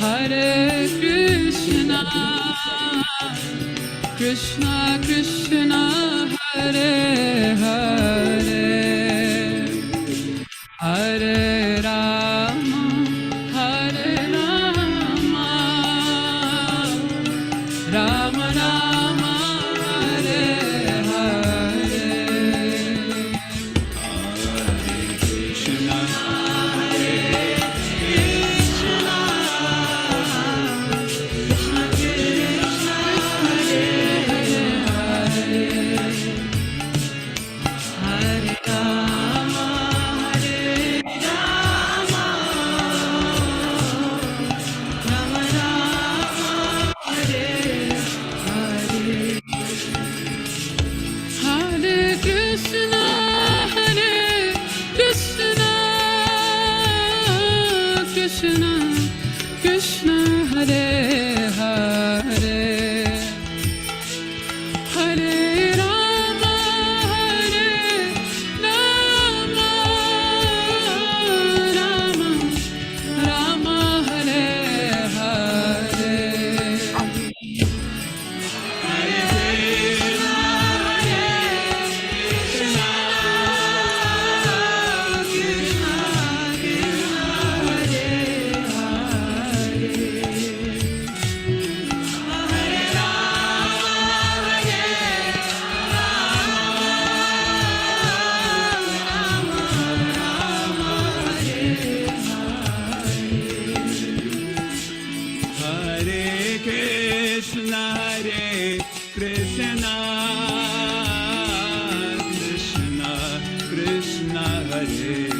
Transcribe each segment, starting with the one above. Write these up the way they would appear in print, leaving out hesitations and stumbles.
Hare Krishna, Krishna Krishna, Hare Hare, Hare Rama, Hare Rama, Rama Rama, Hare Hare. Hare Krishna, Hare Krishna, Krishna Krishna, Hare Hare, Hare Rama, Hare Rama, Rama Rama, Hare Hare. Hare Krishna, Hare Krishna, Krishna Krishna, Hare Hare,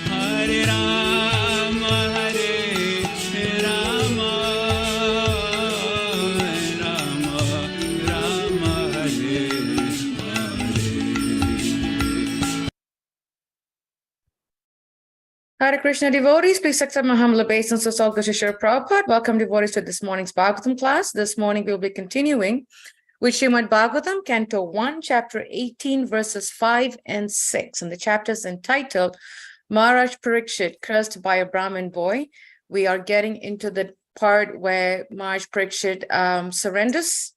Hare Rama, Hare Rama, Rama Rama, Hare Hare. Hare Krishna devotees, please accept my humble obeisance to all Shri Prabhupada. Welcome devotees to this morning's Bhagavatam class. This morning we'll be continuing with Srimad Bhagavatam, Canto 1, Chapter 18, verses 5 and 6. And the chapter is entitled Maharaj Parikshit, Cursed by a Brahmin Boy. We are getting into the part where Maharaj Parikshit surrenders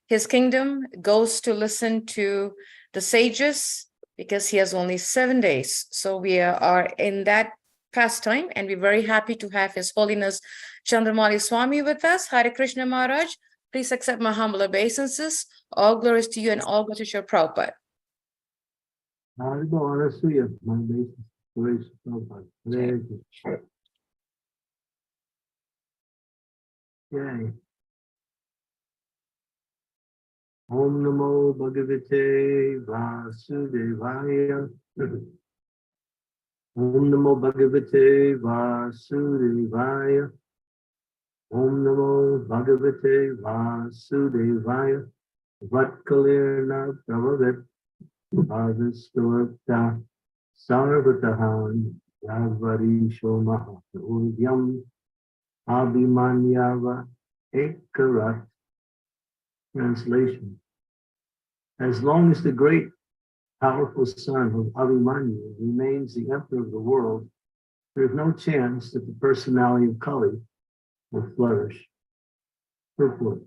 his kingdom, goes to listen to the sages, because he has only 7 days. So we are in that pastime, and we're very happy to have His Holiness Candramauli Swami with us. Hare Krishna Maharaj, please accept my humble obeisances. All glories to you and all glories to Shri Prabhupada. Okay. Om Namo Bhagavate Vasudevaya. Om Namo Bhagavate Vasudevaya. Om Namo Bhagavate Vasudevaya. Vatkalirna Pravagat Bhagastavata Sarvatahan Yavari Shomaha Udyam Abhimanyava Ekarat. Translation. As long as the great powerful son of Abhimanyu remains the emperor of the world, there is no chance that the personality of Kali will flourish. Purport.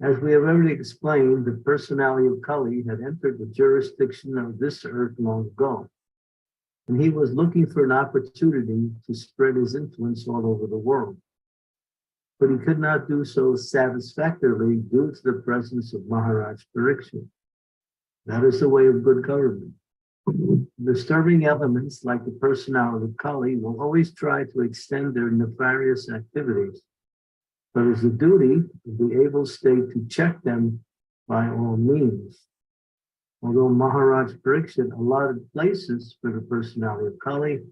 As we have already explained, the personality of Kali had entered the jurisdiction of this earth long ago, and he was looking for an opportunity to spread his influence all over the world. But he could not do so satisfactorily due to the presence of Maharaj Parikshit. That is the way of good government. Disturbing elements like the personality of Kali will always try to extend their nefarious activities, but it is the duty of the able state to check them by all means. Although Maharaj Parikshit allotted places for the personality of Kali, at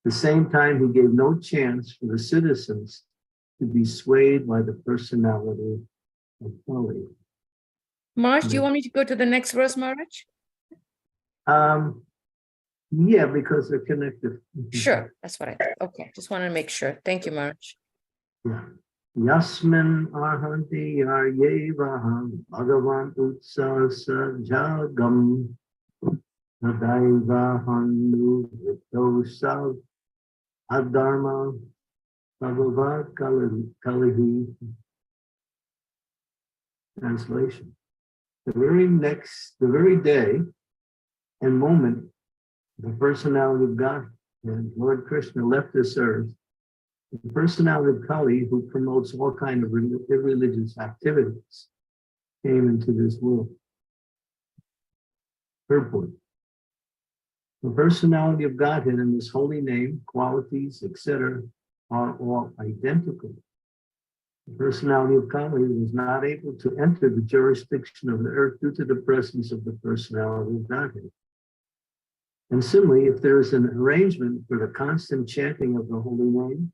the same time he gave no chance for the citizens to be swayed by the personality of Kali. Maharaj, do you want me to go to the next verse, Maharaj? Yeah, because they're connected. Sure, that's what I thought. Okay, just want to make sure. Thank you, Maharaj. Yeah. Yasmin arhanti yaryevaham bhagavan utsasa jagam Nadaiva Handu Vitosav Adharma Bhagavad Kalihi. Translation. The very day and moment the personality of God and Lord Krishna left this earth, the personality of Kali, who promotes all kinds of irreligious activities, came into this world. Purport. The personality of Godhead and His holy name, qualities, etc., are all identical. The personality of Kali was not able to enter the jurisdiction of the earth due to the presence of the personality of Godhead. And similarly, if there is an arrangement for the constant chanting of the holy name,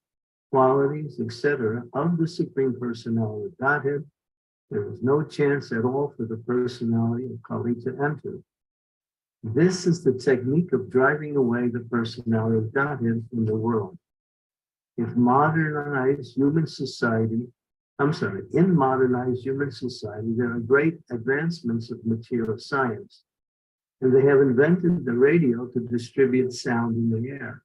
qualities, etc., of the Supreme Personality of Godhead, there is no chance at all for the personality of Kali to enter. This is the technique of driving away the personality of Godhead from the world. In modernized human society, there are great advancements of material science, and they have invented the radio to distribute sound in the air.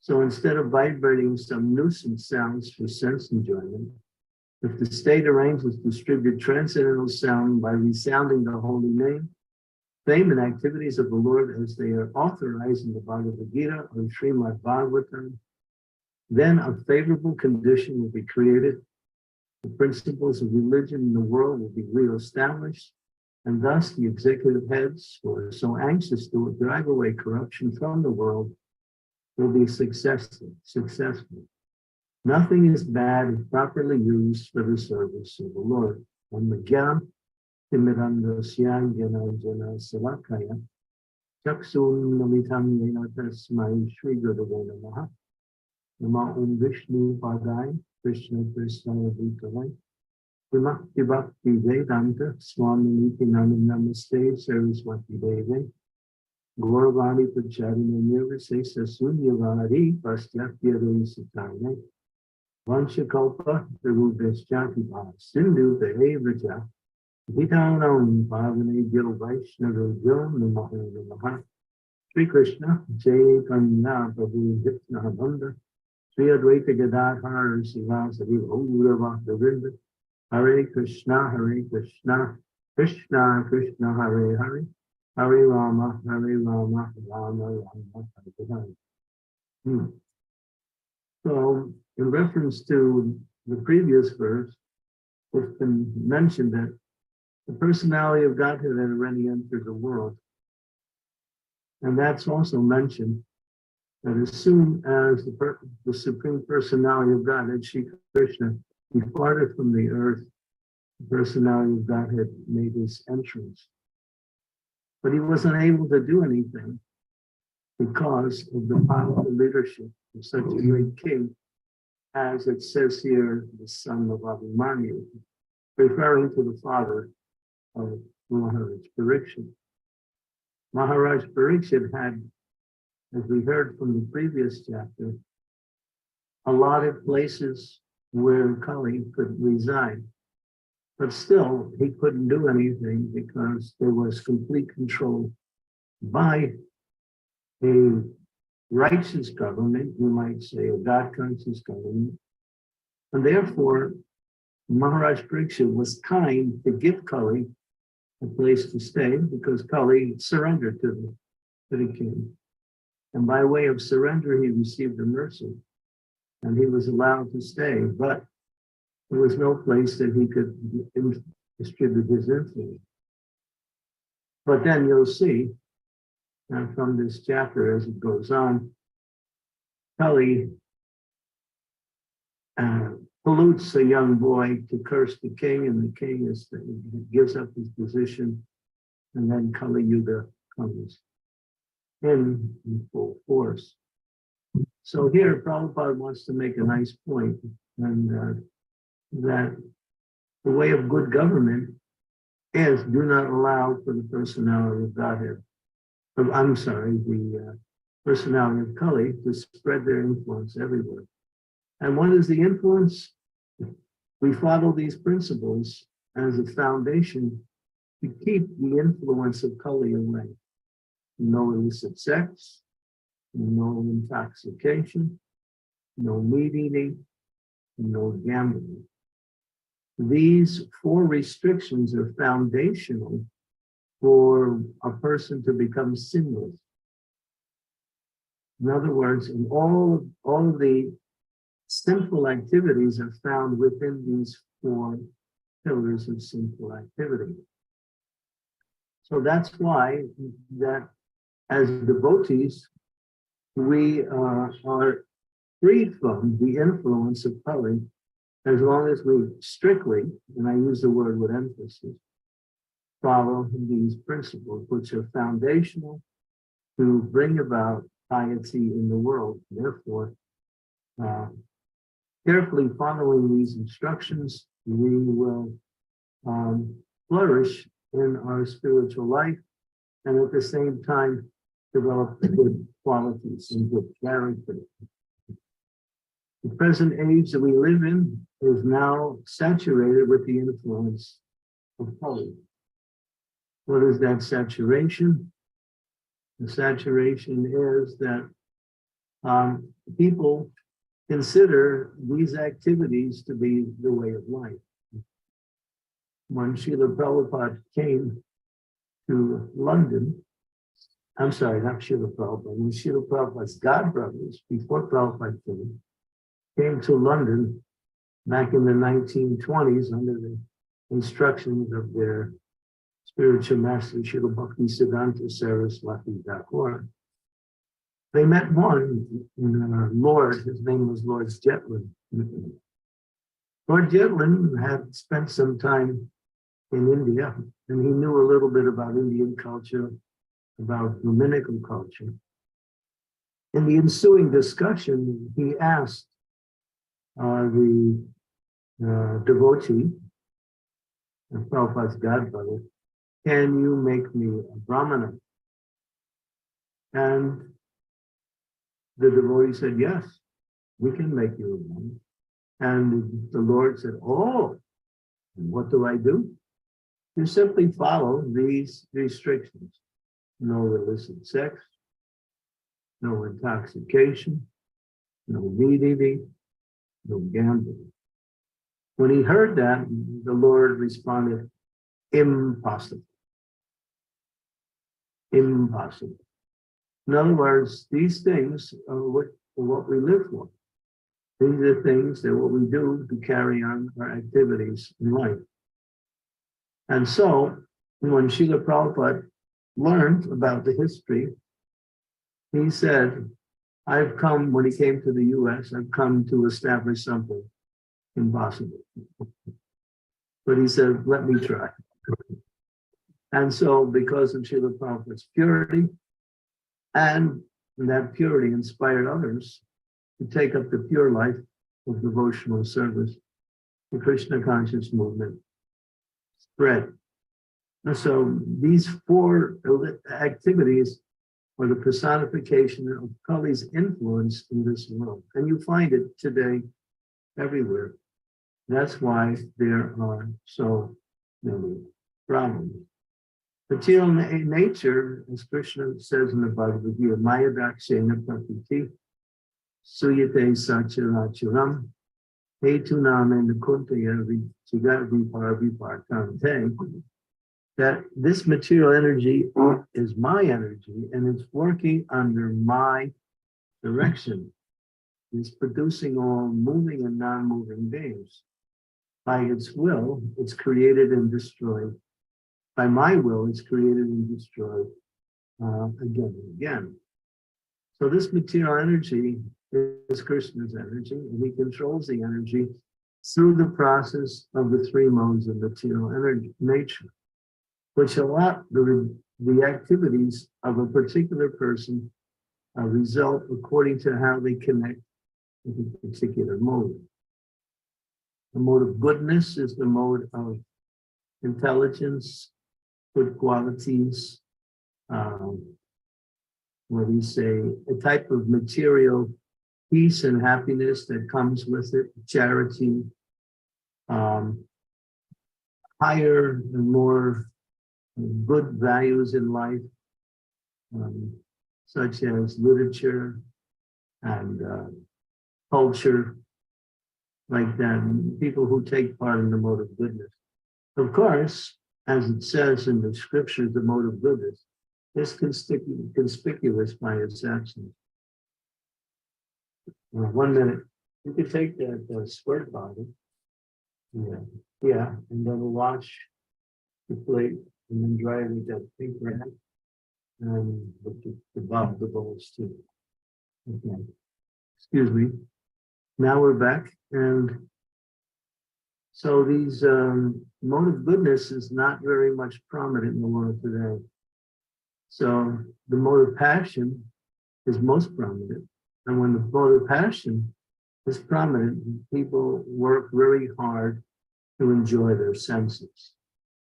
So instead of vibrating some nuisance sounds for sense enjoyment, if the state arranges to distribute transcendental sound by resounding the holy name, fame and activities of the Lord as they are authorized in the Bhagavad Gita or Srimad Bhagavatam, then a favorable condition will be created. The principles of religion in the world will be reestablished, and thus the executive heads who are so anxious to drive away corruption from the world will be successful. Nothing is bad if properly used for the service of the Lord. Timirandasya Jana Salakaya Chaksun Namitam Yena Tasmai Shri Gurave Namaha Nama Vishnu Padai Krishna Krishna Bhutalai Vimakti Bhakti Vedanta Swami Niti Namaste Saraswati Deve Gauravani Pacharina Nirvase Sasunyavadi Pastyatya Satane Vanchakalpa Virubhaschati Sindhu Behavrja Vitanam Bhavane Gil Vaishnava Gil Namaha Sri Krishna Jai Kanna Prabhu Hitna Banda Sri Advaita Gadadhar Sivasari Gaurava Govinda Hare Krishna Krishna Krishna Hare Hare Hare Rama Rama Hare Hare. So in reference to the previous verse, it's been mentioned that the personality of Godhead had already entered the world. And that's also mentioned that as soon as the Supreme Personality of Godhead, Shri Krishna, departed from the earth, the personality of Godhead made his entrance. But he wasn't able to do anything because of the powerful leadership of such a great king, as it says here, the son of Abhimanyu, referring to the father of Maharaj Parikshit. Maharaj Parikshit had, as we heard from the previous chapter, a lot of places where Kali could reside. But still, he couldn't do anything because there was complete control by a righteous government, you might say, a God-conscious government. And therefore, Maharaj Parikshit was kind to give Kali a place to stay because Kali surrendered to the king. And by way of surrender, he received the mercy and he was allowed to stay. But there was no place that he could distribute his influence. But then you'll see, from this chapter as it goes on, Kali pollutes a young boy to curse the king, and the king gives up his position, and then Kali Yuga comes in full force. So here, Prabhupada wants to make a nice point, and that the way of good government is do not allow for the personality of Godhead. The personality of Kali to spread their influence everywhere. And what is the influence? We follow these principles as a foundation to keep the influence of Kali away. no illicit sex, no intoxication, no meat eating, no gambling. These 4 restrictions are foundational for a person to become sinless. In other words, in all of the sinful activities are found within these 4 pillars of sinful activity. So that's why that as devotees, we are freed from the influence of Kali as long as we strictly, and I use the word with emphasis, follow these principles, which are foundational to bring about piety in the world. Therefore, carefully following these instructions, we will flourish in our spiritual life and at the same time develop good qualities and good character. The present age that we live in is now saturated with the influence of Kali. What is that saturation? The saturation is that people consider these activities to be the way of life. When Srila Prabhupada came to London, I'm sorry, not Srila Prabhupada, when Srila Prabhupada's godbrothers, before Prabhupada came to London back in the 1920s under the instructions of their spiritual master, Srila Bhaktisiddhanta Saraswati Thakur. They met one Lord, his name was Lord Jetlin. Lord Jetlin had spent some time in India, and he knew a little bit about Indian culture, about Brahminical culture. In the ensuing discussion, he asked the devotee, Prabhupada's godbrother, can you make me a Brahmana? And the devotee said, yes, we can make you a Brahmana. And the Lord said, oh, and what do I do? You simply follow these restrictions. No illicit sex, no intoxication, no meat eating, no gambling. When he heard that, the Lord responded, impossible. Impossible. In other words, these things are what we live for. These are things that what we do to carry on our activities in life. And so, when Srila Prabhupada learned about the history, he said, I've come, when he came to the US, I've come to establish something impossible. But he said, let me try. And so, because of Srila Prabhupada's purity, and that purity inspired others to take up the pure life of devotional service, the Krishna conscious movement spread. And so these 4 activities are the personification of Kali's influence in this world. And you find it today everywhere. That's why there are so many problems. Material nature, as Krishna says in the Bhagavad Gita, Maya Dakshena Prakriti, Suyate Sacharacharam, Hetunam and Kuntaya Chigat Viparkante, that this material energy is my energy and it's working under my direction. It's producing all moving and non-moving beings. By its will, it's created and destroyed. By my will, it's created and destroyed again and again. So this material energy is Krishna's energy, and he controls the energy through the process of the 3 modes of material energy, nature, which allow the activities of a particular person result according to how they connect with a particular mode. The mode of goodness is the mode of intelligence, good qualities, what do you say, a type of material peace and happiness that comes with it, charity, higher and more good values in life, such as literature and culture, like that, and people who take part in the mode of goodness. Of course, as it says in the scriptures, the mode of goodness is conspicuous by its absence. 1 minute. You could take that squirt bottle, yeah, and then wash the plate and then dry it with that pink rag and with the bowls too. Okay. Excuse me. Now we're back, and so these mode of goodness is not very much prominent in the world today. So the mode of passion is most prominent, and when the mode of passion is prominent, people work very hard to enjoy their senses.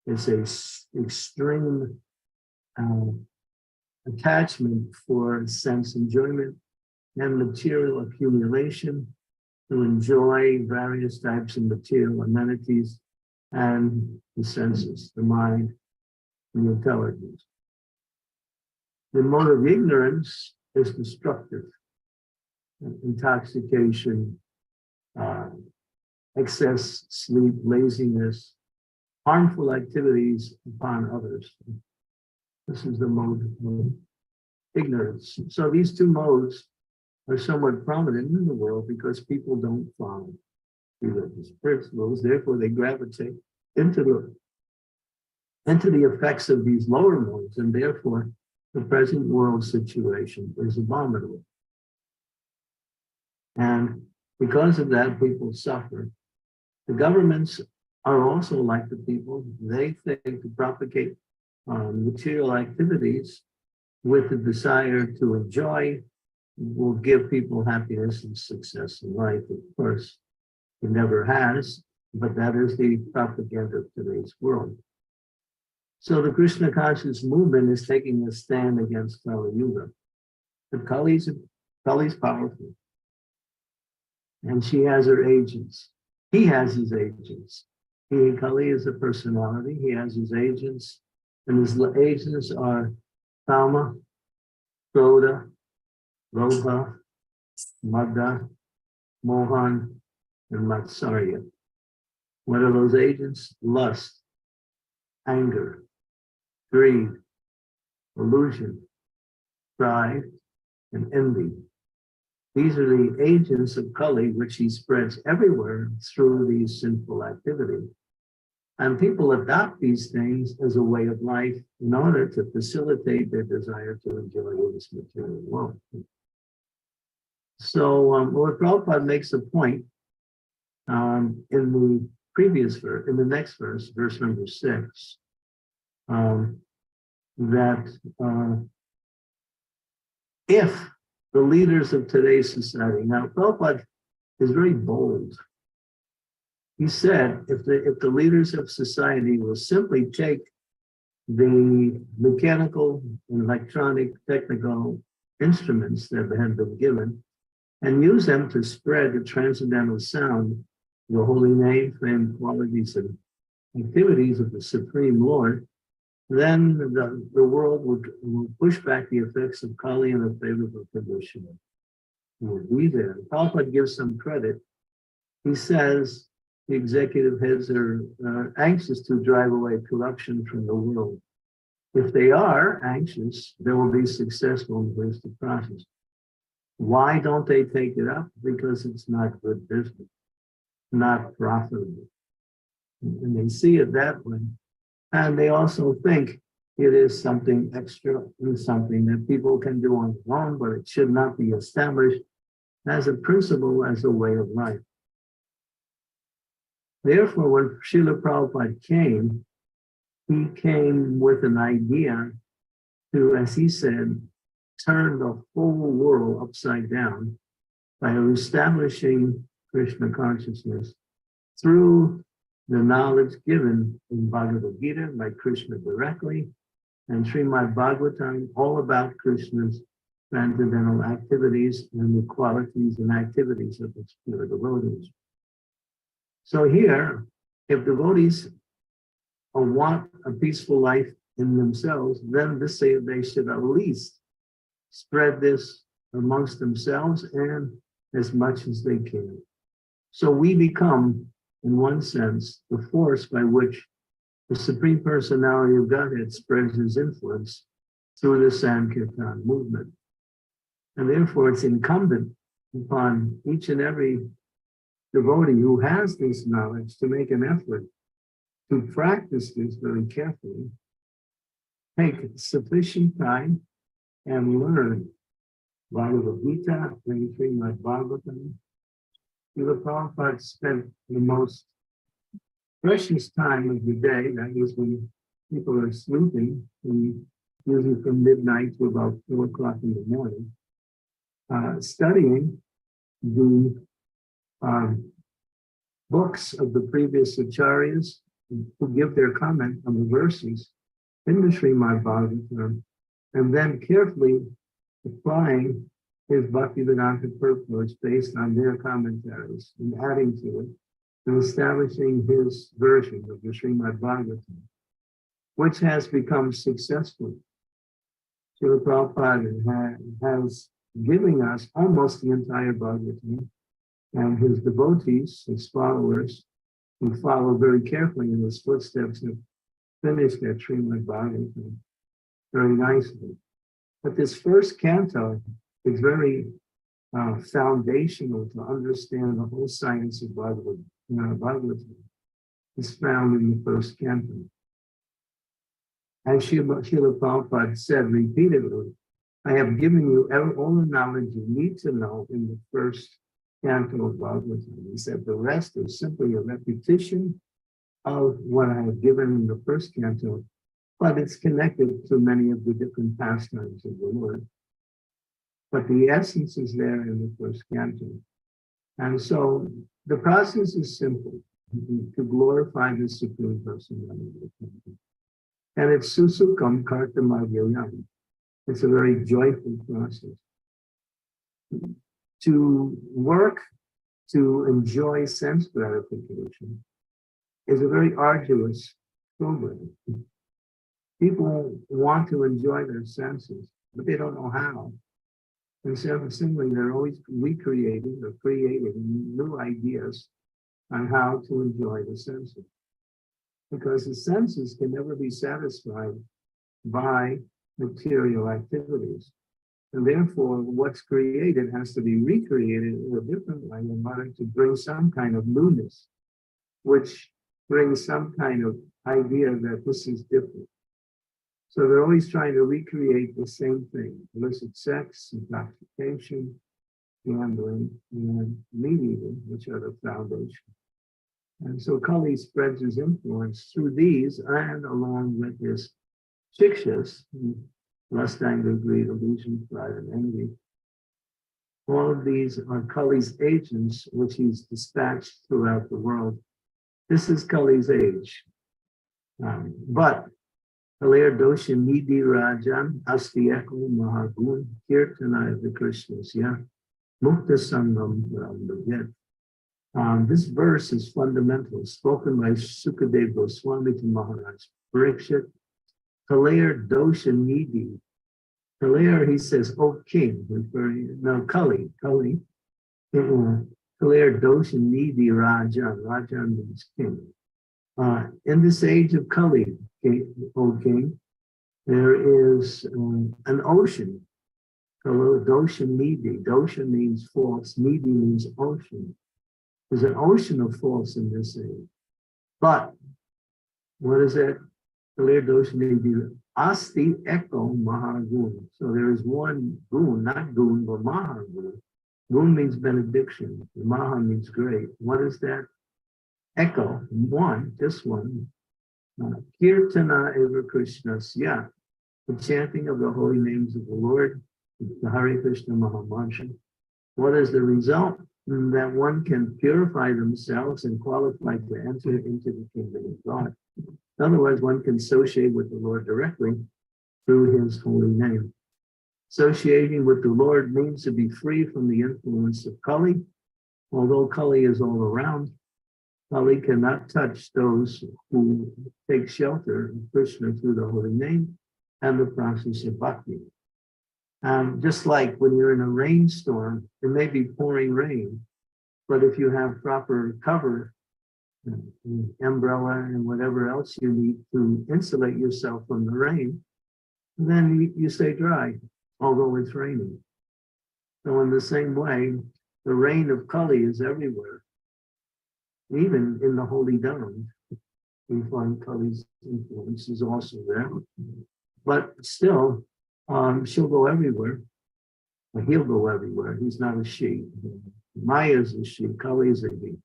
It's a extreme attachment for sense enjoyment and material accumulation to enjoy various types of material amenities and the senses, the mind, and the intelligence. The mode of ignorance is destructive. Intoxication, excess sleep, laziness, harmful activities upon others. This is the mode of ignorance. So these two modes are somewhat prominent in the world because people don't follow religious principles. Therefore, they gravitate into the effects of these lower modes, and therefore, the present world situation is abominable. And because of that, people suffer. The governments are also like the people. They think to propagate material activities with the desire to enjoy will give people happiness and success in life. Of course, it never has, but that is the propaganda of today's world. So the Krishna conscious movement is taking a stand against Kali Yuga. But Kali's powerful. And she has her agents. He has his agents. Kali is a personality. He has his agents. And his agents are Kama, Krodha, Lobha, Madha, Mohan, and Matsarya. What are those agents? Lust, anger, greed, illusion, pride, and envy. These are the agents of Kali, which he spreads everywhere through these sinful activities. And people adopt these things as a way of life in order to facilitate their desire to enjoy this material world. So Lord Prabhupada makes a point in the previous verse, in the next verse, verse number 6, that if the leaders of today's society, now Prabhupada is very bold. He said, if the leaders of society will simply take the mechanical and electronic technical instruments that have been given and use them to spread the transcendental sound, the holy name, fame, qualities, and activities of the Supreme Lord, then the world will push back the effects of Kali in a favorable condition. It will be there. Prabhupada gives some credit. He says the executive heads are anxious to drive away corruption from the world. If they are anxious, they will be successful in the process. Why don't they take it up? Because it's not good business, not profitable. And they see it that way. And they also think it is something extra, something that people can do on their own, but it should not be established as a principle, as a way of life. Therefore, when Srila Prabhupada came, he came with an idea to, as he said, turn the whole world upside down by establishing Krishna consciousness through the knowledge given in Bhagavad Gita by Krishna directly, and Srimad Bhagavatam, all about Krishna's transcendental activities and the qualities and activities of its pure devotees. So here, if devotees want a peaceful life in themselves, then they should at least spread this amongst themselves and as much as they can. So we become, in one sense, the force by which the Supreme Personality of Godhead spreads his influence through the Sankirtan movement. And therefore, it's incumbent upon each and every devotee who has this knowledge to make an effort to practice this very carefully, take sufficient time and learn Bhagavad Gita, Srimad Bhagavatam. Srila Prabhupada spent the most precious time of the day, that is when people are sleeping, usually from midnight to about 4 o'clock in the morning, studying the books of the previous acharyas who give their comment on the verses in the Srimad Bhagavatam, and then carefully applying his Bhaktivedanta purpose based on their commentaries and adding to it and establishing his version of the Srimad Bhagavatam, which has become successful. Srila Prabhupada has given us almost the entire Bhagavatam, and his devotees, his followers, who follow very carefully in his footsteps, have finished that Srimad Bhagavatam very nicely. But this first canto is very foundational to understand the whole science of Bhagavatam. It's found in the first canto. As Srila Prabhupada said repeatedly, I have given you all the knowledge you need to know in the first canto of Bhagavatam. He said the rest is simply a repetition of what I have given in the first canto, but it's connected to many of the different pastimes of the Lord. But the essence is there in the first canto. And so the process is simple, to glorify the Supreme Personality of Godhead. And it's susukam kartamagyoyam. It's a very joyful process. To work to enjoy sense gratification is a very arduous program. People want to enjoy their senses, but they don't know how. And so simply, they're always recreating or creating new ideas on how to enjoy the senses. Because the senses can never be satisfied by material activities. And therefore, what's created has to be recreated in a different way in order to bring some kind of newness, which brings some kind of idea that this is different. So they're always trying to recreate the same thing: illicit sex, intoxication, gambling, and meat eating, which are the foundation. And so Kali spreads his influence through these, and along with his shikshas, lust, anger, greed, illusion, pride, and envy. All of these are Kali's agents, which he's dispatched throughout the world. This is Kali's age. But Kalir dosha nidhi rajan asti eko mahagun kirtana the Krishnasya mukta sangam brahmavyat. This verse is fundamental, spoken by Sukadeva Goswami to Maharaj Parikshit. Kalir dosha nidhi. Kalir, he says, "O king," referring, no, Kali. Kalir dosha nidhi rajan. Rajan means king. In this age of Kali, O king, there is an ocean. Dosha nidhi. Dosha means false. Nidhi means ocean. There's an ocean of false in this age. But what is it? Kalir dosha nidhi. Asti eko mahagun. So there is one gun, not gun, but mahagun. Gun means benediction. Maha means great. What is that? Echo, one, just one. Kirtana eva Krishnasya, the chanting of the holy names of the Lord, the Hare Krishna Mahamantra. What is the result? That one can purify themselves and qualify to enter into the kingdom of God. In other words, one can associate with the Lord directly through his holy name. Associating with the Lord means to be free from the influence of Kali. Although Kali is all around, Kali cannot touch those who take shelter in Krishna through the holy name and the process of bhakti. Just like when you're in a rainstorm, it may be pouring rain, but if you have proper cover, umbrella and whatever else you need to insulate yourself from the rain, then you stay dry, although it's raining. So in the same way, the rain of Kali is everywhere, even in the holy dome. We find Kali's influence is also there, but still, she'll go everywhere. Or he'll go everywhere. He's not a she. Maya is a she. Kali is a he.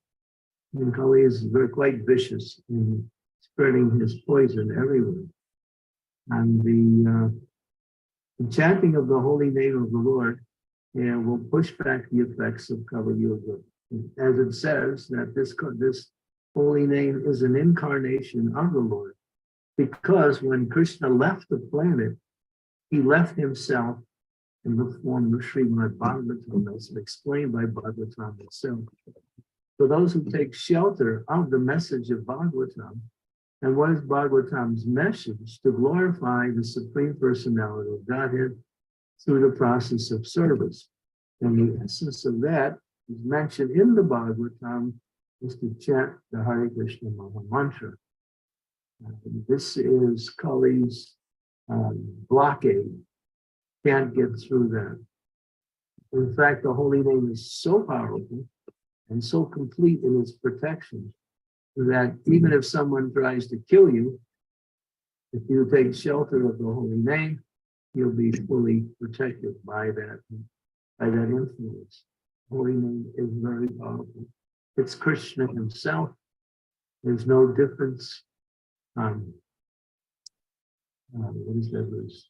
And Kali is quite vicious in spreading his poison everywhere. And the chanting of the holy name of the Lord will push back the effects of Kali Yuga. As it says that this holy name is an incarnation of the Lord, because when Krishna left the planet, he left himself in the form of Srimad Bhagavatam, as explained by Bhagavatam itself. For those who take shelter of the message of Bhagavatam, and what is Bhagavatam's message? To glorify the Supreme Personality of Godhead through the process of service. And the essence of that is mentioned in the Bhagavatam is to chant the Hare Krishna Maha Mantra. This is Kali's blockade. Can't get through that. In fact, the holy name is so powerful and so complete in its protection that even if someone tries to kill you, if you take shelter of the holy name, you'll be fully protected by that influence. Holy name is very powerful. It's Krishna himself. There's no difference. What is that verse?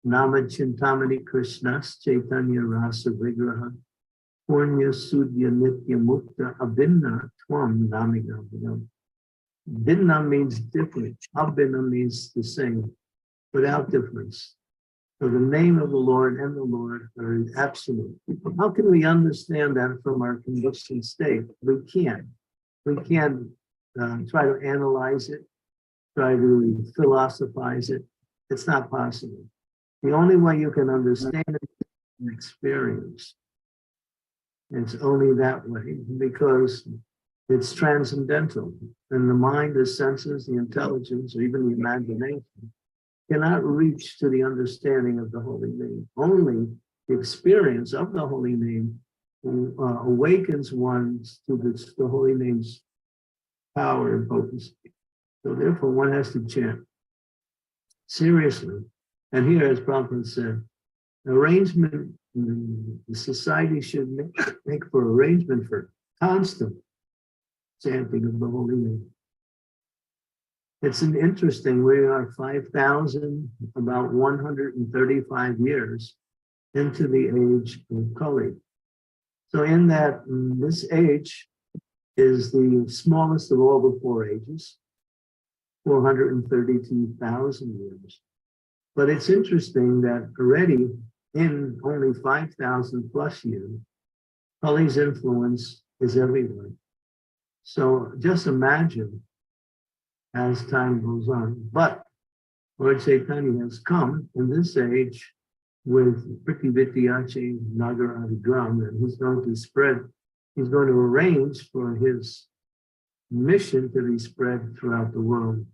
Nama Chintamani Krishnas Chaitanya Rasa Vigraha Purnya Sudya Nitya Mukta Abhinna Twam Namigam. Binna means different. Abhinna means the same, without difference. So the name of the Lord and the Lord are absolute. How can we understand that from our conditioned state? We can't. We can't try to analyze it, try to philosophize it. It's not possible. The only way you can understand it is an experience. It's only that way because it's transcendental. And the mind, the senses, the intelligence, or even the imagination cannot reach to the understanding of the holy name. Only the experience of the holy name awakens one to the holy name's power and potency. So therefore, one has to chant seriously. And here, as Prabhupada said, arrangement, the society should make for arrangement for constant chanting of the holy name. It's an interesting, we are 5,000, about 135 years into the age of Kali. So in that, this age is the smallest of all the four ages, 432,000 years. But it's interesting that already in only 5,000 plus years, Kali's influence is everywhere. So just imagine as time goes on. But Lord Chaitanya has come in this age with Prithivityache Nagar Adigram, and he's going to spread, he's going to arrange for his mission to be spread throughout the world.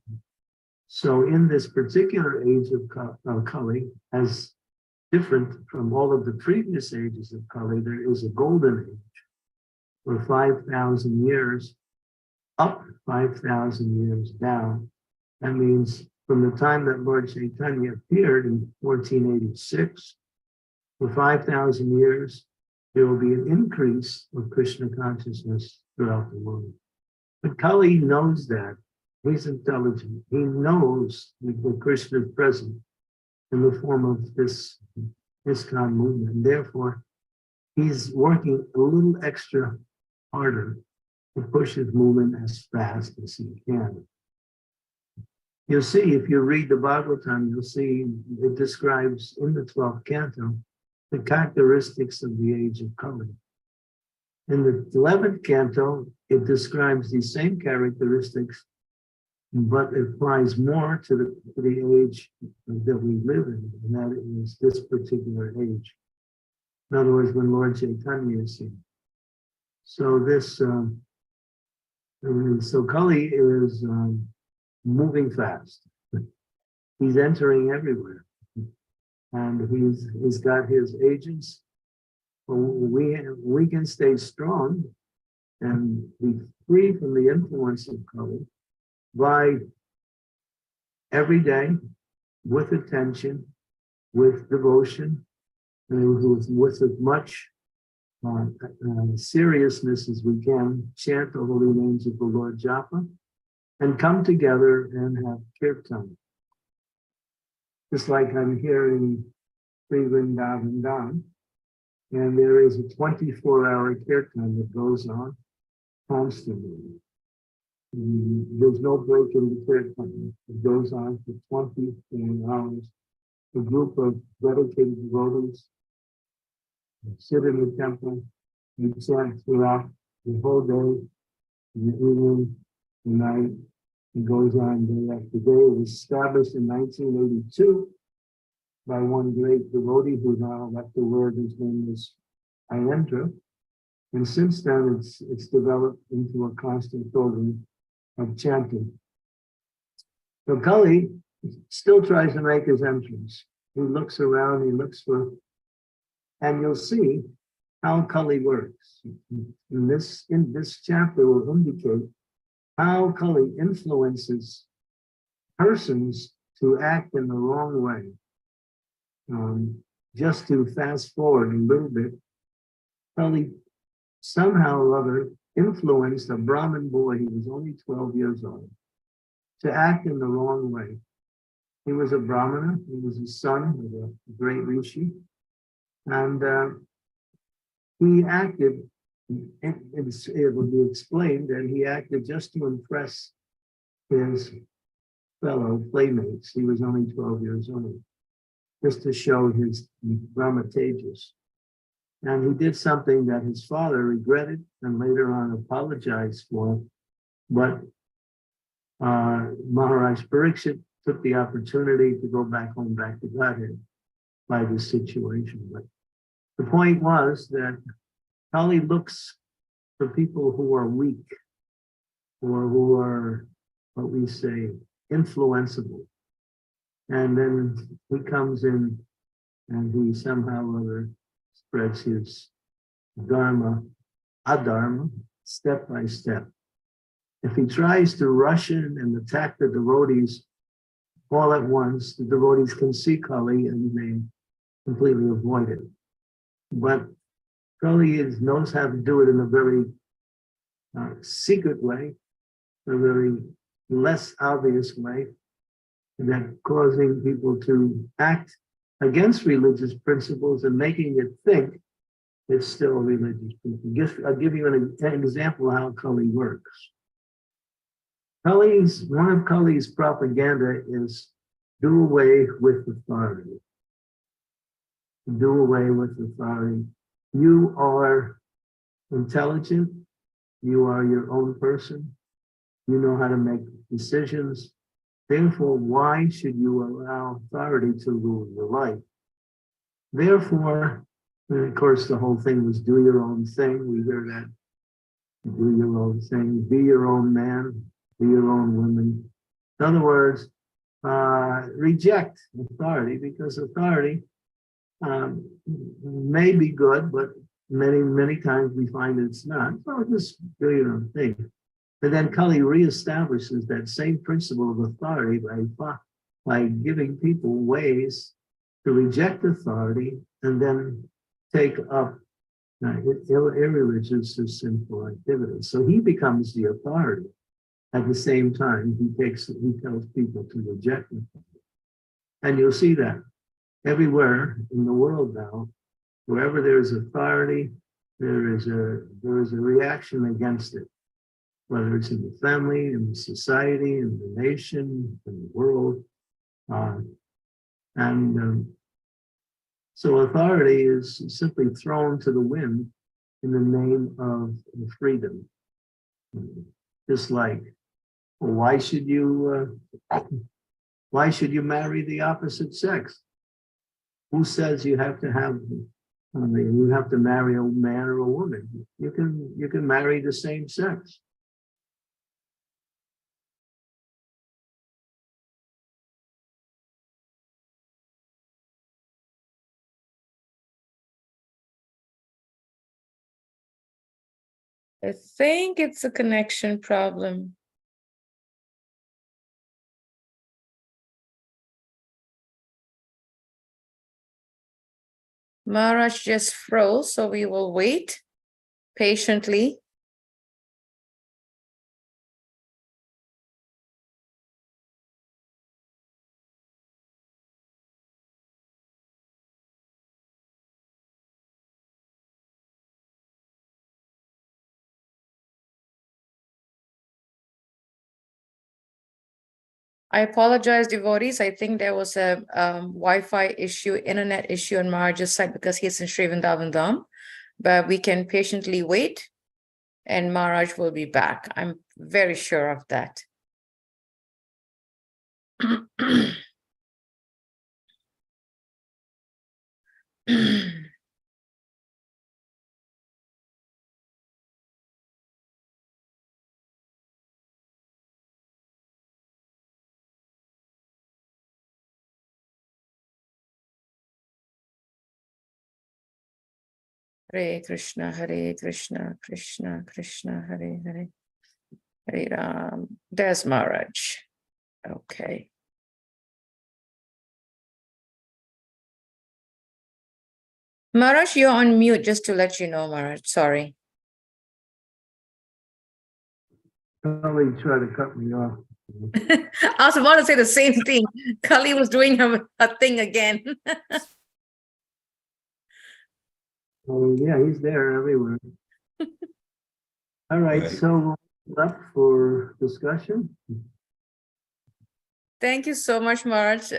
So in this particular age of Kali, as different from all of the previous ages of Kali, there is a golden age for 5,000 years, up 5,000 years down. That means from the time that Lord Chaitanya appeared in 1486, for 5,000 years, there will be an increase of Krishna consciousness throughout the world. But Kali knows that. He's intelligent. He knows that Krishna is present in the form of this ISKCON movement. And therefore, he's working a little extra harder to push his movement as fast as he can. You'll see, if you read the Bhagavatam, you'll see it describes in the 12th canto the characteristics of the age of Kali. In the 11th canto, it describes these same characteristics but it applies more to the age that we live in, and that is this particular age. In other words, when Lord Chaitanya is here. So this, so Kali is moving fast. He's entering everywhere, and he's got his agents. We can stay strong and be free from the influence of Kali by every day, with attention, with devotion, and with as much seriousness as we can, chant the holy names of the Lord Japa, and come together and have kirtan. Just like I'm here in Sri Vrindavan, and there is a 24-hour kirtan that goes on constantly. There's no break in the kirtan. It goes on for 24 hours. A group of dedicated devotees sit in the temple and chant throughout the whole day, the evening, the night. It goes on day after day. It was established in 1982 by one great devotee who now left the world. His name is Ayendra. And since then, it's developed into a constant program of chanting. So Kali still tries to make his entrance. He looks around, he looks for, and you'll see how Kali works. In this chapter will indicate how Kali influences persons to act in the wrong way. Just to fast forward a little bit, Kali somehow or other influenced a Brahmin boy, he was only 12 years old, to act in the wrong way. He was a Brahmana, he was the son of a great rishi, and he acted, it will be explained that he acted just to impress his fellow playmates. He was only 12 years old, just to show his Brahma Tejas. And he did something that his father regretted and later on apologized for. But Maharaj Parikshit took the opportunity to go back home, back to Godhead by this situation. But the point was that Kali looks for people who are weak or who are, what we say, influenceable. And then he comes in and he somehow or other spreads his dharma, adharma, step by step. If he tries to rush in and attack the devotees all at once, the devotees can see Kali and they completely avoid it. But Kali knows how to do it in a very secret way, a very less obvious way, that causing people to act against religious principles and making it think it's still religious principle. I'll give you an example of how Kali works. One of Kali's propaganda is do away with authority. Do away with authority. You are intelligent. You are your own person. You know how to make decisions. Therefore, why should you allow authority to rule your life? Therefore, and of course, the whole thing was do your own thing. We hear that. Do your own thing. Be your own man. Be your own woman. In other words, reject authority, because authority may be good, but many times we find it's not. So just do your own thing. And then Kali reestablishes that same principle of authority by giving people ways to reject authority and then take up irreligious or sinful activities. So he becomes the authority. At the same time, he tells people to reject authority. And you'll see that everywhere in the world now, wherever there is authority, there is a reaction against it. Whether it's in the family, in the society, in the nation, in the world. So authority is simply thrown to the wind in the name of freedom. Just like Well, why should you marry the opposite sex? Who says you have to marry a man or a woman? You can marry the same sex. I think it's a connection problem. Maharaj just froze, so we will wait patiently. I apologize, devotees. I think there was a Wi-Fi issue, internet issue on Maharaj's side because he's in Sri Vrindavan Dham. But we can patiently wait and Maharaj will be back. I'm very sure of that. Hare Krishna, Krishna Krishna, Hare Hare. Hare Ram. There's Maharaj. Okay. Maharaj, you're on mute, just to let you know, Maharaj. Sorry. Kali tried to cut me off. I was about to say the same thing. Kali was doing her thing again. Oh, yeah, he's there everywhere. All right, so up for discussion. Thank you so much, Maharaj.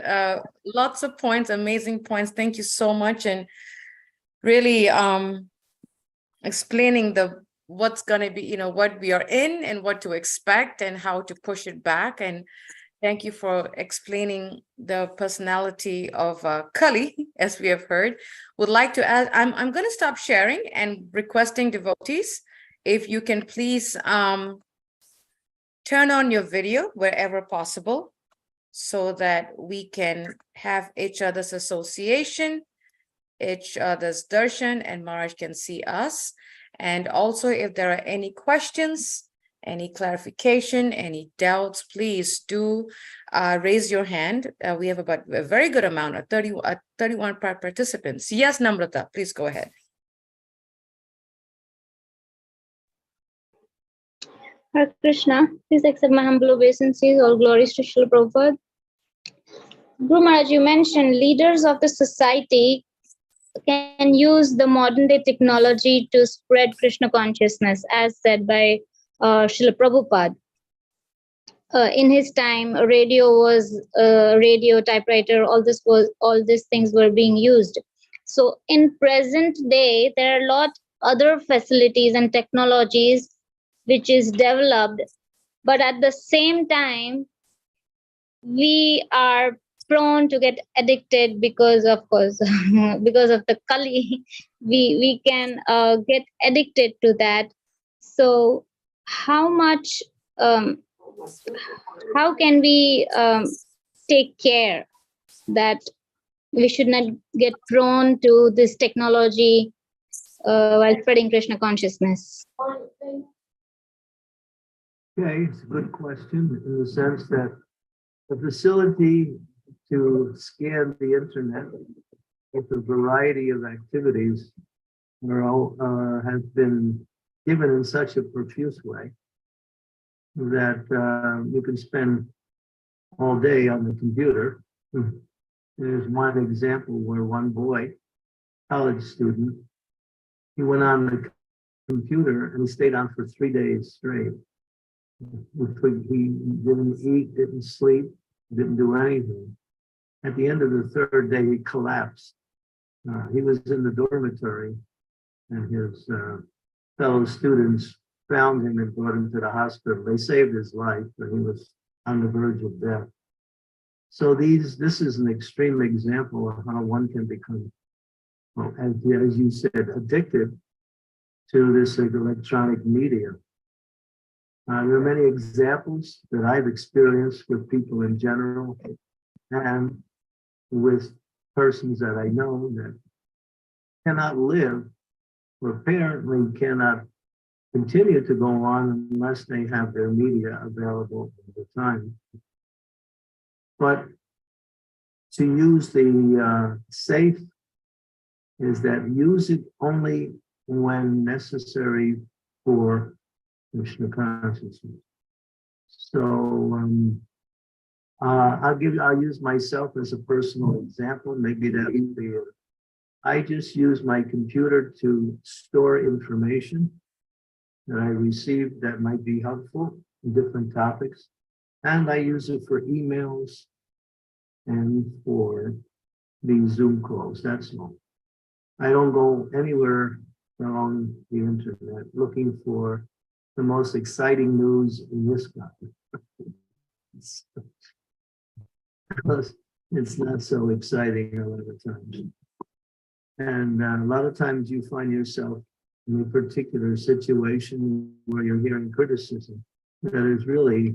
Lots of points, amazing points. Thank you so much. And really explaining what's going to be, what we are in and what to expect and how to push it back. And thank you for explaining the personality of Kali, as we have heard. Would like to add, I'm going to stop sharing and requesting devotees, if you can please turn on your video wherever possible so that we can have each other's association, each other's darshan, and Maharaj can see us. And also, if there are any questions, any clarification, any doubts, please do raise your hand. We have about a very good amount of 31 participants. Yes, Namrata, please go ahead. Hare Krishna, please accept my humble obeisances. All glories to Srila Prabhupada. Guru Maharaj, you mentioned leaders of the society can use the modern day technology to spread Krishna consciousness, as said by Srila Prabhupada. In his time, radio, typewriter, all these things were being used. So in present day, there are a lot other facilities and technologies which is developed, but at the same time, we are prone to get addicted because, of course, because of the Kali, we can get addicted to that. So how can we take care that we should not get prone to this technology while spreading Krishna consciousness? Okay, it's a good question in the sense that the facility to scan the internet with a variety of activities has been given in such a profuse way that you can spend all day on the computer. There's one example where one boy, college student, he went on the computer and he stayed on for 3 days straight. He didn't eat, didn't sleep, didn't do anything. At the end of the 3rd day, he collapsed. He was in the dormitory, and his fellow students found him and brought him to the hospital. They saved his life, but he was on the verge of death. So this is an extreme example of how one can become, well, as you said, addicted to this electronic media. There are many examples that I've experienced with people in general and with persons that I know that cannot live or apparently cannot continue to go on unless they have their media available all the time. But to use the safe is that use it only when necessary for Krishna consciousness. So I'll use myself as a personal example. Maybe that would be it. I just use my computer to store information that I receive that might be helpful in different topics. And I use it for emails and for the Zoom calls, that's all. I don't go anywhere along the internet looking for the most exciting news in this country. Because it's not so exciting a lot of times. And a lot of times you find yourself in a particular situation where you're hearing criticism that is really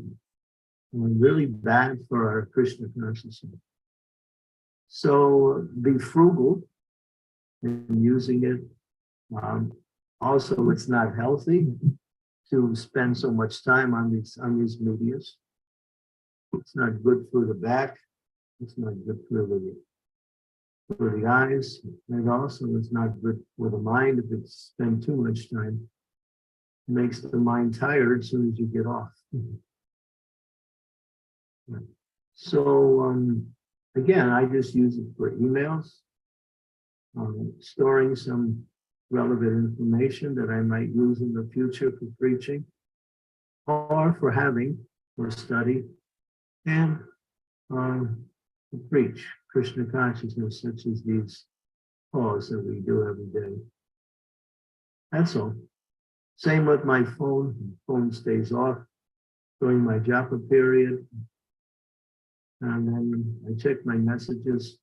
bad for our Krishna consciousness. So be frugal in using it. Also, it's not healthy to spend so much time on these medias. It's not good for the back. It's not good for the eyes. And also, it's not good for the mind if it's spent too much time. It makes the mind tired as soon as you get off. So again, I just use it for emails, storing some relevant information that I might use in the future for preaching or for study and to preach Krishna consciousness, such as these calls that we do every day. That's all. Same with my phone. The phone stays off during my japa period. And then I check my messages,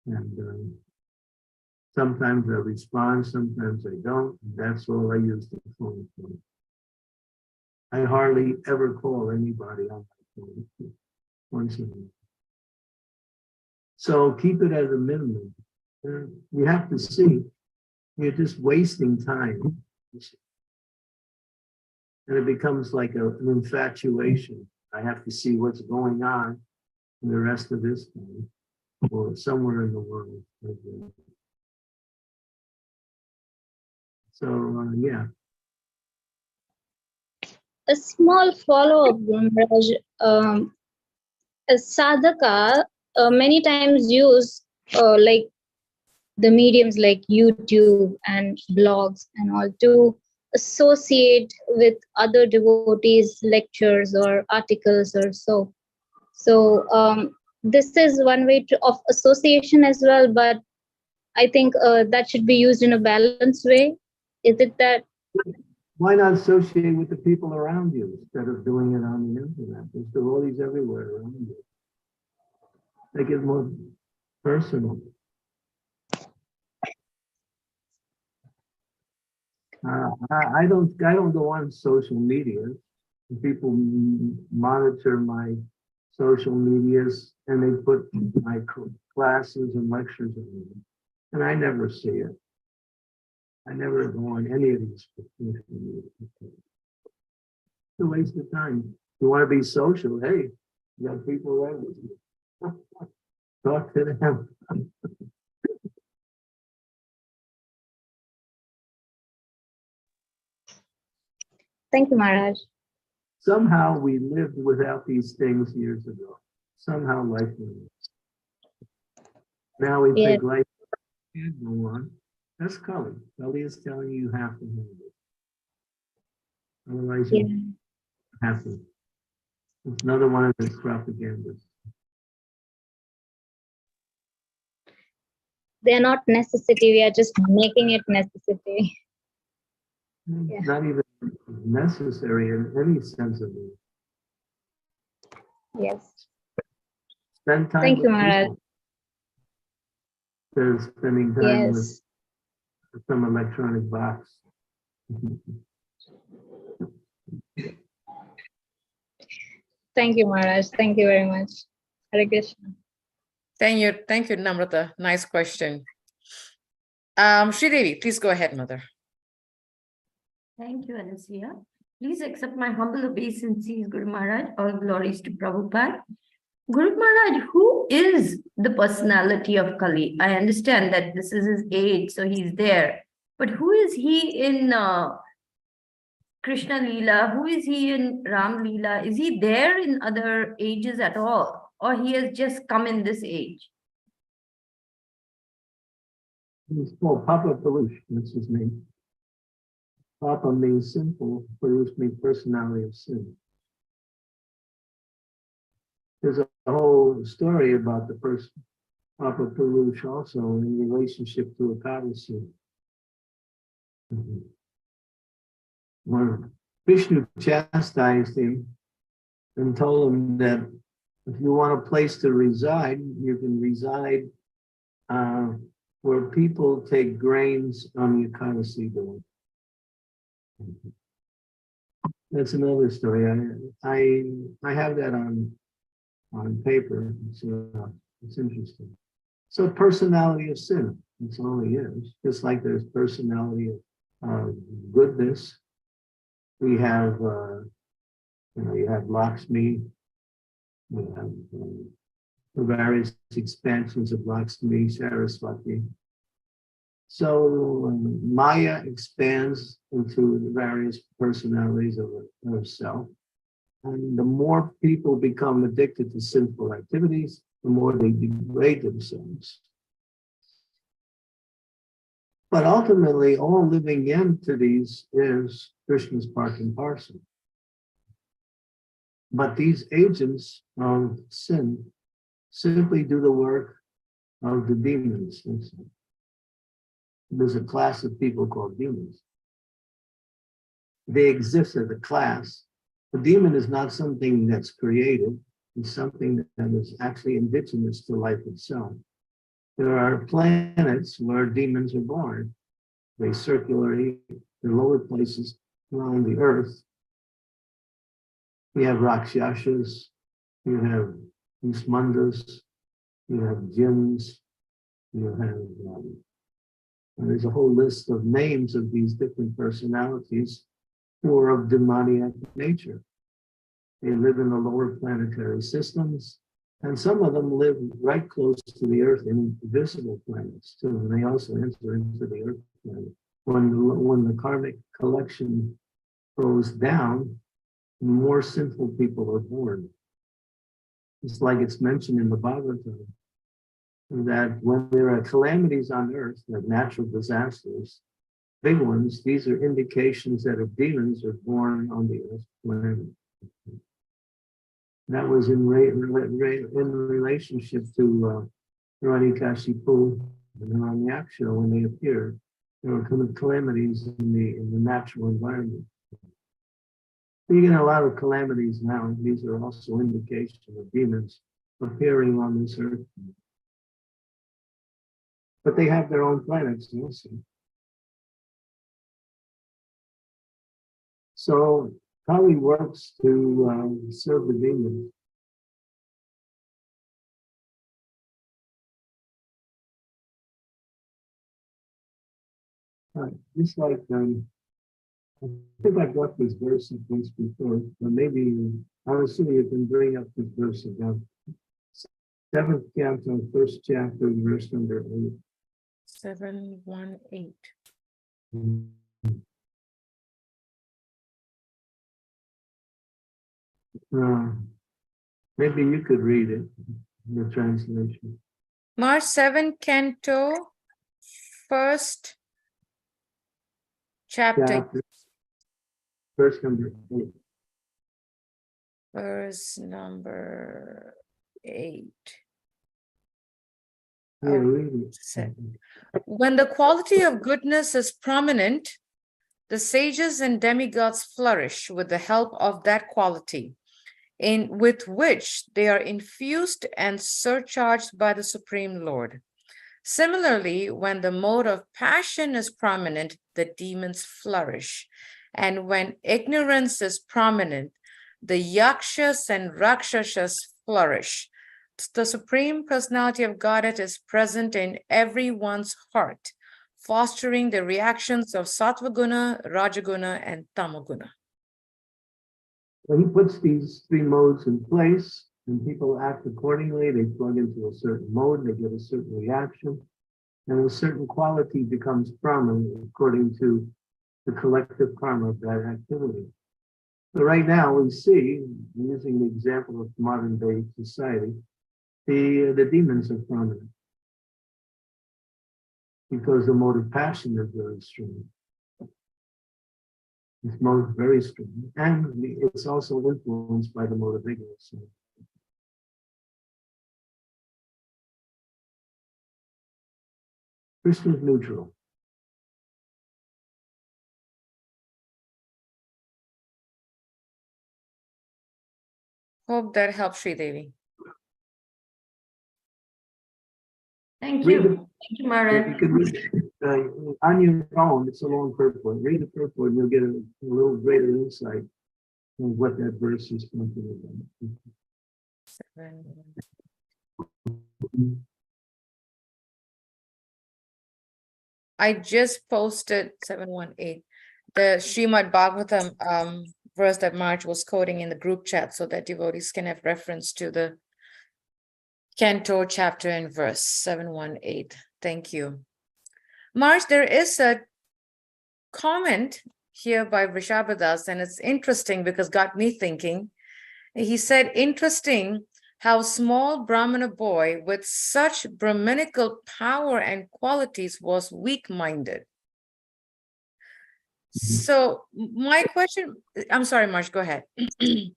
and sometimes I respond, sometimes I don't. That's all I use the phone for. I hardly ever call anybody on my phone once a week. So keep it at a minimum. You have to see, you're just wasting time. And it becomes like an infatuation. I have to see what's going on in the rest of this time or somewhere in the world. So, yeah. A small follow-up, Raj. A sadhaka many times use like the mediums like YouTube and blogs and all to associate with other devotees' lectures or articles or so. So this is one way of association as well, but I think that should be used in a balanced way. Is it that? Why not associate with the people around you instead of doing it on the internet? There's devotees everywhere around you. Make it more personal. I don't go on social media. People monitor my social medias and they put my classes and lectures in them, and I never see it. I never go on any of these social media. It's a waste of time. You want to be social? Hey, you got people right with you. Talk to them. Thank you, Maharaj. Somehow we lived without these things years ago. Somehow life went. Now we think life can't go on. That's Kali. Kali is telling you have to have it. Otherwise you have to. It's another one of those propagandas. They're not necessity. We are just making it necessity. Not even necessary in any sense of it. Yes. Spend time Thank you, with Maharaj. people instead of spending time with Yes. some electronic box. Thank you, Maharaj. Thank you very much. Hare Krishna. Thank you, Namrata. Nice question. Sridevi, please go ahead, Mother. Thank you, Anasia. Please accept my humble obeisances, Guru Maharaj. All glories to Prabhupada. Guru Maharaj, who is the personality of Kali? I understand that this is his age, so he's there. But who is he in Krishna Leela? Who is he in Ram Leela? Is he there in other ages at all? Or he has just come in this age? He's called Papa Parush, that's his name. Papa means simple, Parush means personality of sin. There's a whole story about the person, Papa Parush, also in relationship to Ekadasi. When Vishnu chastised him and told him that if you want a place to reside, you can reside where people take grains on the Ekadasi day. That's another story. I have that on paper. It's interesting. So personality of sin, that's all he is. Just like there's personality of goodness. We have, you have Lakshmi, we have the various expansions of Lakshmi, Saraswati. So Maya expands into the various personalities of self. And the more people become addicted to sinful activities, the more they degrade themselves. But ultimately, all living entities is Krishna's part and parcel. But these agents of sin simply do the work of the demons. There's a class of people called demons. They exist as a class. The demon is not something that's created. It's something that is actually indigenous to life itself. There are planets where demons are born. They circulate in lower places around the earth. You have Rakshasas, you have Usmandas, you have jinns, you have, and there's a whole list of names of these different personalities who are of demoniac nature. They live in the lower planetary systems, and some of them live right close to the Earth in visible planets too, and they also enter into the Earth planet. When the karmic collection goes down, more sinful people are born. It's like it's mentioned in the Bhagavatam, that when there are calamities on Earth, like natural disasters, big ones, these are indications that if demons are born on the Earth planet. That was in relationship to Hiranyakashipu and Hiranyaksha when they appeared. There were kind of calamities in the natural environment. You get a lot of calamities now, and these are also indications of demons appearing on this earth. But they have their own planets also. So Kali works to serve the demons. Just like I think I brought this verse up once before, but maybe honestly you can bring up this verse again. 7th canto, 1st chapter, verse number 8. 718. Maybe you could read it, the translation. March 7, Canto, 1st chapter, Verse number 8. verse number 8. Yeah, read it. When the quality of goodness is prominent, The sages and demigods flourish with the help of that quality, with which they are infused and surcharged by the Supreme Lord. Similarly, when the mode of passion is prominent, the demons flourish. And when ignorance is prominent, the yakshas and rakshasas flourish. The Supreme Personality of Godhead is present in everyone's heart, fostering the reactions of Sattvaguna, Rajaguna, and Tamaguna. When he puts these three modes in place and people act accordingly, they plug into a certain mode, they get a certain reaction, and a certain quality becomes prominent according to the collective karma of that activity. So right now we see, using the example of modern day society, the demons are prominent because the mode of passion is very strong. This mode is very strong, and it's also influenced by the mode of ignorance. Krishna is neutral. Hope that helps, Sri Devi. Thank Read you. the- Thank you, Maharaj. You can read on your phone, it's a long purport. Read the purport, and you'll get a little greater insight on what that verse is talking about. I just posted 718, the Srimad Bhagavatam verse that Marge was quoting in the group chat so that devotees can have reference to the canto, chapter, and verse 718. Thank you. Marge, there is a comment here by Vrishabhadas, and it's interesting because got me thinking. He said, interesting how small Brahmana boy with such Brahminical power and qualities was weak-minded. So my question, I'm sorry, Marge, go ahead. Mhm.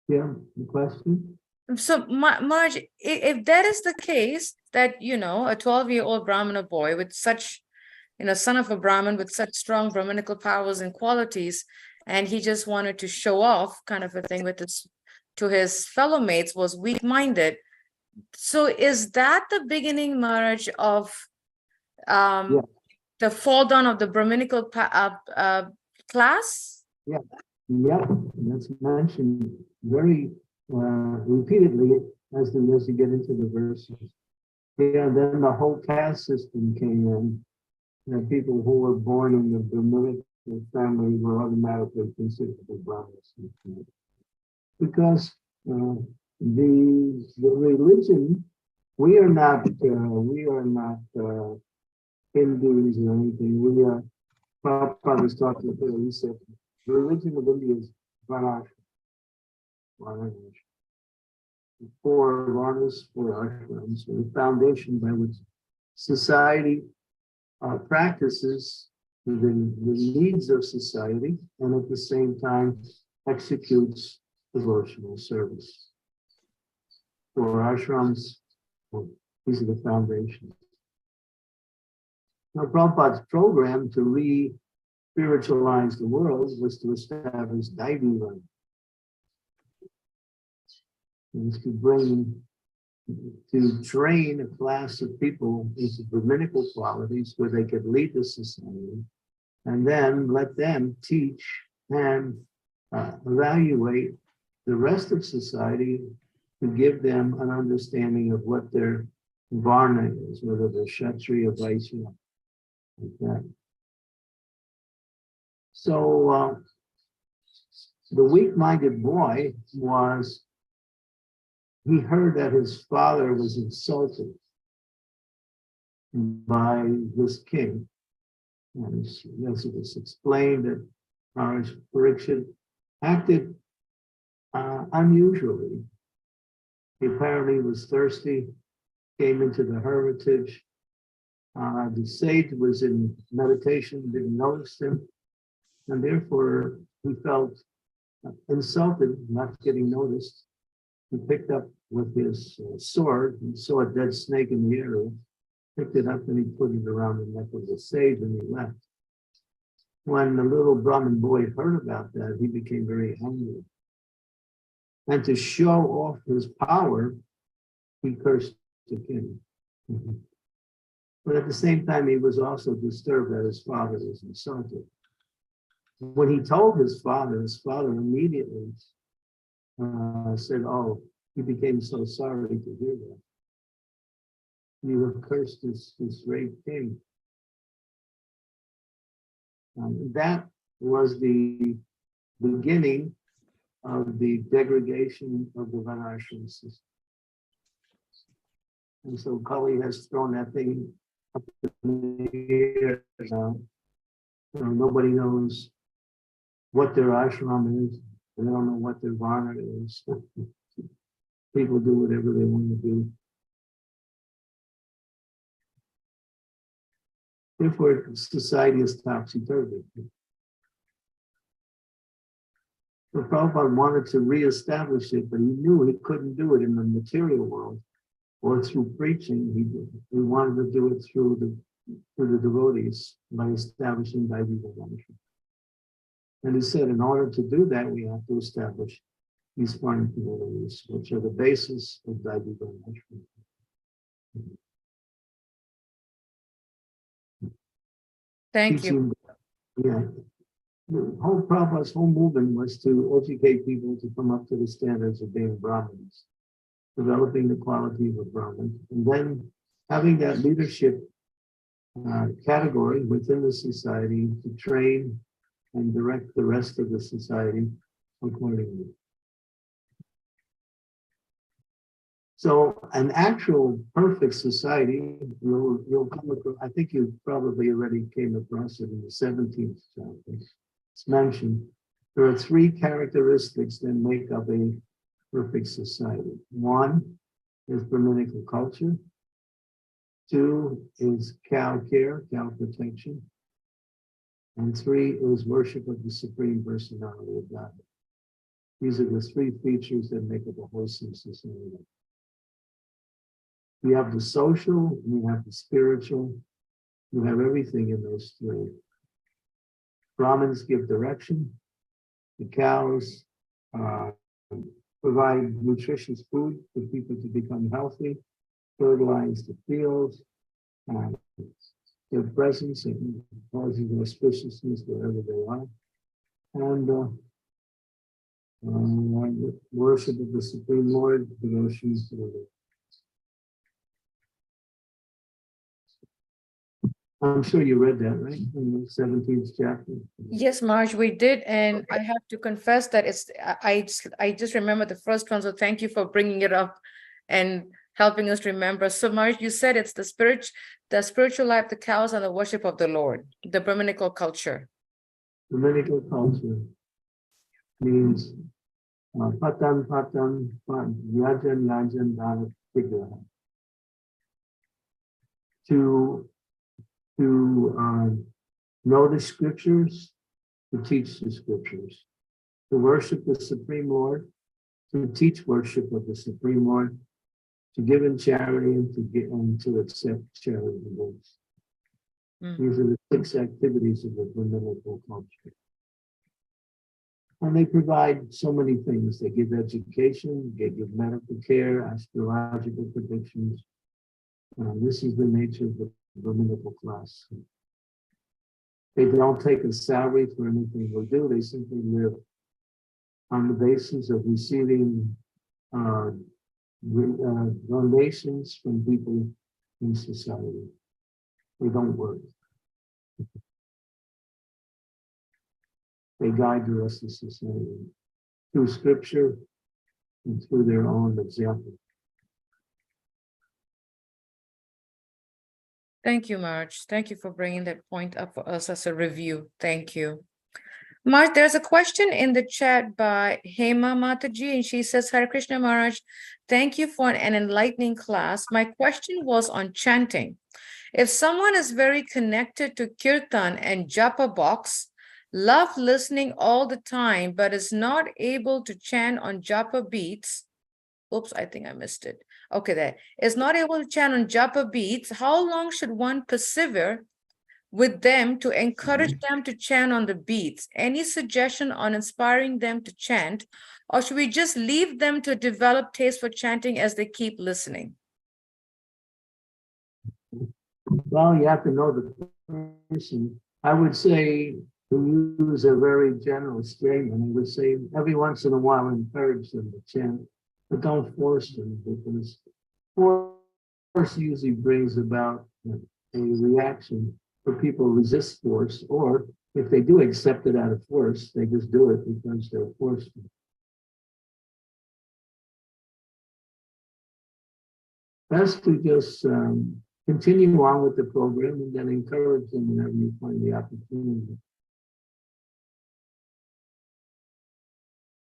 Yeah, the question? So Marge, if that is the case, that, you know, a 12-year-old Brahmana boy with such, you know, son of a Brahmin with such strong Brahminical powers and qualities, and he just wanted to show off kind of a thing with his, to his fellow mates, was weak-minded. So is that the beginning, Maharaj, of Yeah. the fall down of the Brahminical class? Yep, that's mentioned very repeatedly as you get into the verses. Yeah, then the whole caste system came in. The people who were born in the Brahminic family were automatically considered the Brahmins. Because the religion, we are not Hindus or anything. We are, Prabhupada was talking about, he said, the religion of India is Varnashram. Four Varnas, four ashrams, so the foundation by which society practices the needs of society and at the same time executes devotional service. For ashrams, well, these are the foundations. Now, Prabhupada's program to re-spiritualize the world was to establish Daivivan. It was to train a class of people into Brahminical qualities where they could lead the society, and then let them teach and evaluate the rest of society to give them an understanding of what their varna is, whether they're Kshatriya, Vaishya, like that. So the weak-minded boy was, he heard that his father was insulted by this king. And as it was explained, that Maharaj Parikshit acted unusually. He apparently was thirsty, came into the hermitage. The sage was in meditation, didn't notice him, and therefore he felt insulted, not getting noticed. He picked up with his sword and saw a dead snake in the area, picked it up and he put it around the neck of the sage and he left. When the little Brahmin boy heard about that, he became very angry. And to show off his power, he cursed the king. But at the same time, he was also disturbed that his father was insulted. When he told his father immediately said, "Oh," he became so sorry to hear that. You have cursed this great king. That was the beginning of the degradation of the Varnashram system. And so Kali has thrown that thing up in the air now. Nobody knows what their ashram is, and they don't know what their varna is. People do whatever they want to do. Therefore, society is topsy-turvy. So Prabhupada wanted to reestablish it, but he knew he couldn't do it in the material world or through preaching. He wanted to do it through the devotees by establishing Vaidika Vanashram. And he said, in order to do that, we have to establish these fine devotees, which are the basis of Vaidika Vanashram. Thank you. Yeah. The whole Prabhupada's whole movement was to educate people to come up to the standards of being Brahmins, developing the quality of a Brahmin, and then having that leadership category within the society to train and direct the rest of the society accordingly. So an actual perfect society, you'll come across, I think you probably already came across it in the 17th chapter. It's mentioned, there are three characteristics that make up a perfect society. One is Brahminical culture. Two is cow care, cow protection. And three is worship of the Supreme Personality of God. These are the three features that make up a wholesome society. You have the social, you have the spiritual, you have everything in those three. Brahmins give direction, the cows provide nutritious food for people to become healthy, fertilize the fields, their presence and causing auspiciousness wherever they are, and worship of the Supreme Lord, devotions to the Lord. I'm sure you read that, right? In the 17th chapter. Yes, Marge, we did, and I have to confess that I just remember the first one, so thank you for bringing it up and helping us remember. So Marge, you said it's the spiritual life, the cows, and the worship of the Lord, the Brahminical culture. Brahminical culture means patan, yajan, dana, vigraha. To know the scriptures, to teach the scriptures, to worship the Supreme Lord, to teach worship of the Supreme Lord, to give in charity and to accept charity gifts. These are the 6 activities of the Brahminical culture. And they provide so many things. They give education, they give medical care, astrological predictions. This is the nature of the Brahminical class. They don't take a salary for anything they do. They simply live on the basis of receiving donations from people in society. They don't work. They guide the rest of society through scripture and through their own example. Thank you, Marge. Thank you for bringing that point up for us as a review. Thank you. Marge, there's a question in the chat by Hema Mataji, and she says, Hare Krishna Maharaj, thank you for an enlightening class. My question was on chanting. If someone is very connected to kirtan and japa box, love listening all the time, but is not able to chant on japa beats, oops, I think I missed it. Okay, there is not able to chant on japa beats. How long should one persevere with them to encourage them to chant on the beats? Any suggestion on inspiring them to chant, or should we just leave them to develop taste for chanting as they keep listening? Well, you have to know the person. I would say, to use a very general statement, I would say every once in a while encourage them to chant, but don't force them, because force usually brings about a reaction for people who resist force, or if they do accept it out of force, they just do it because they're forced to. Best to just continue on with the program and then encourage them whenever you find the opportunity.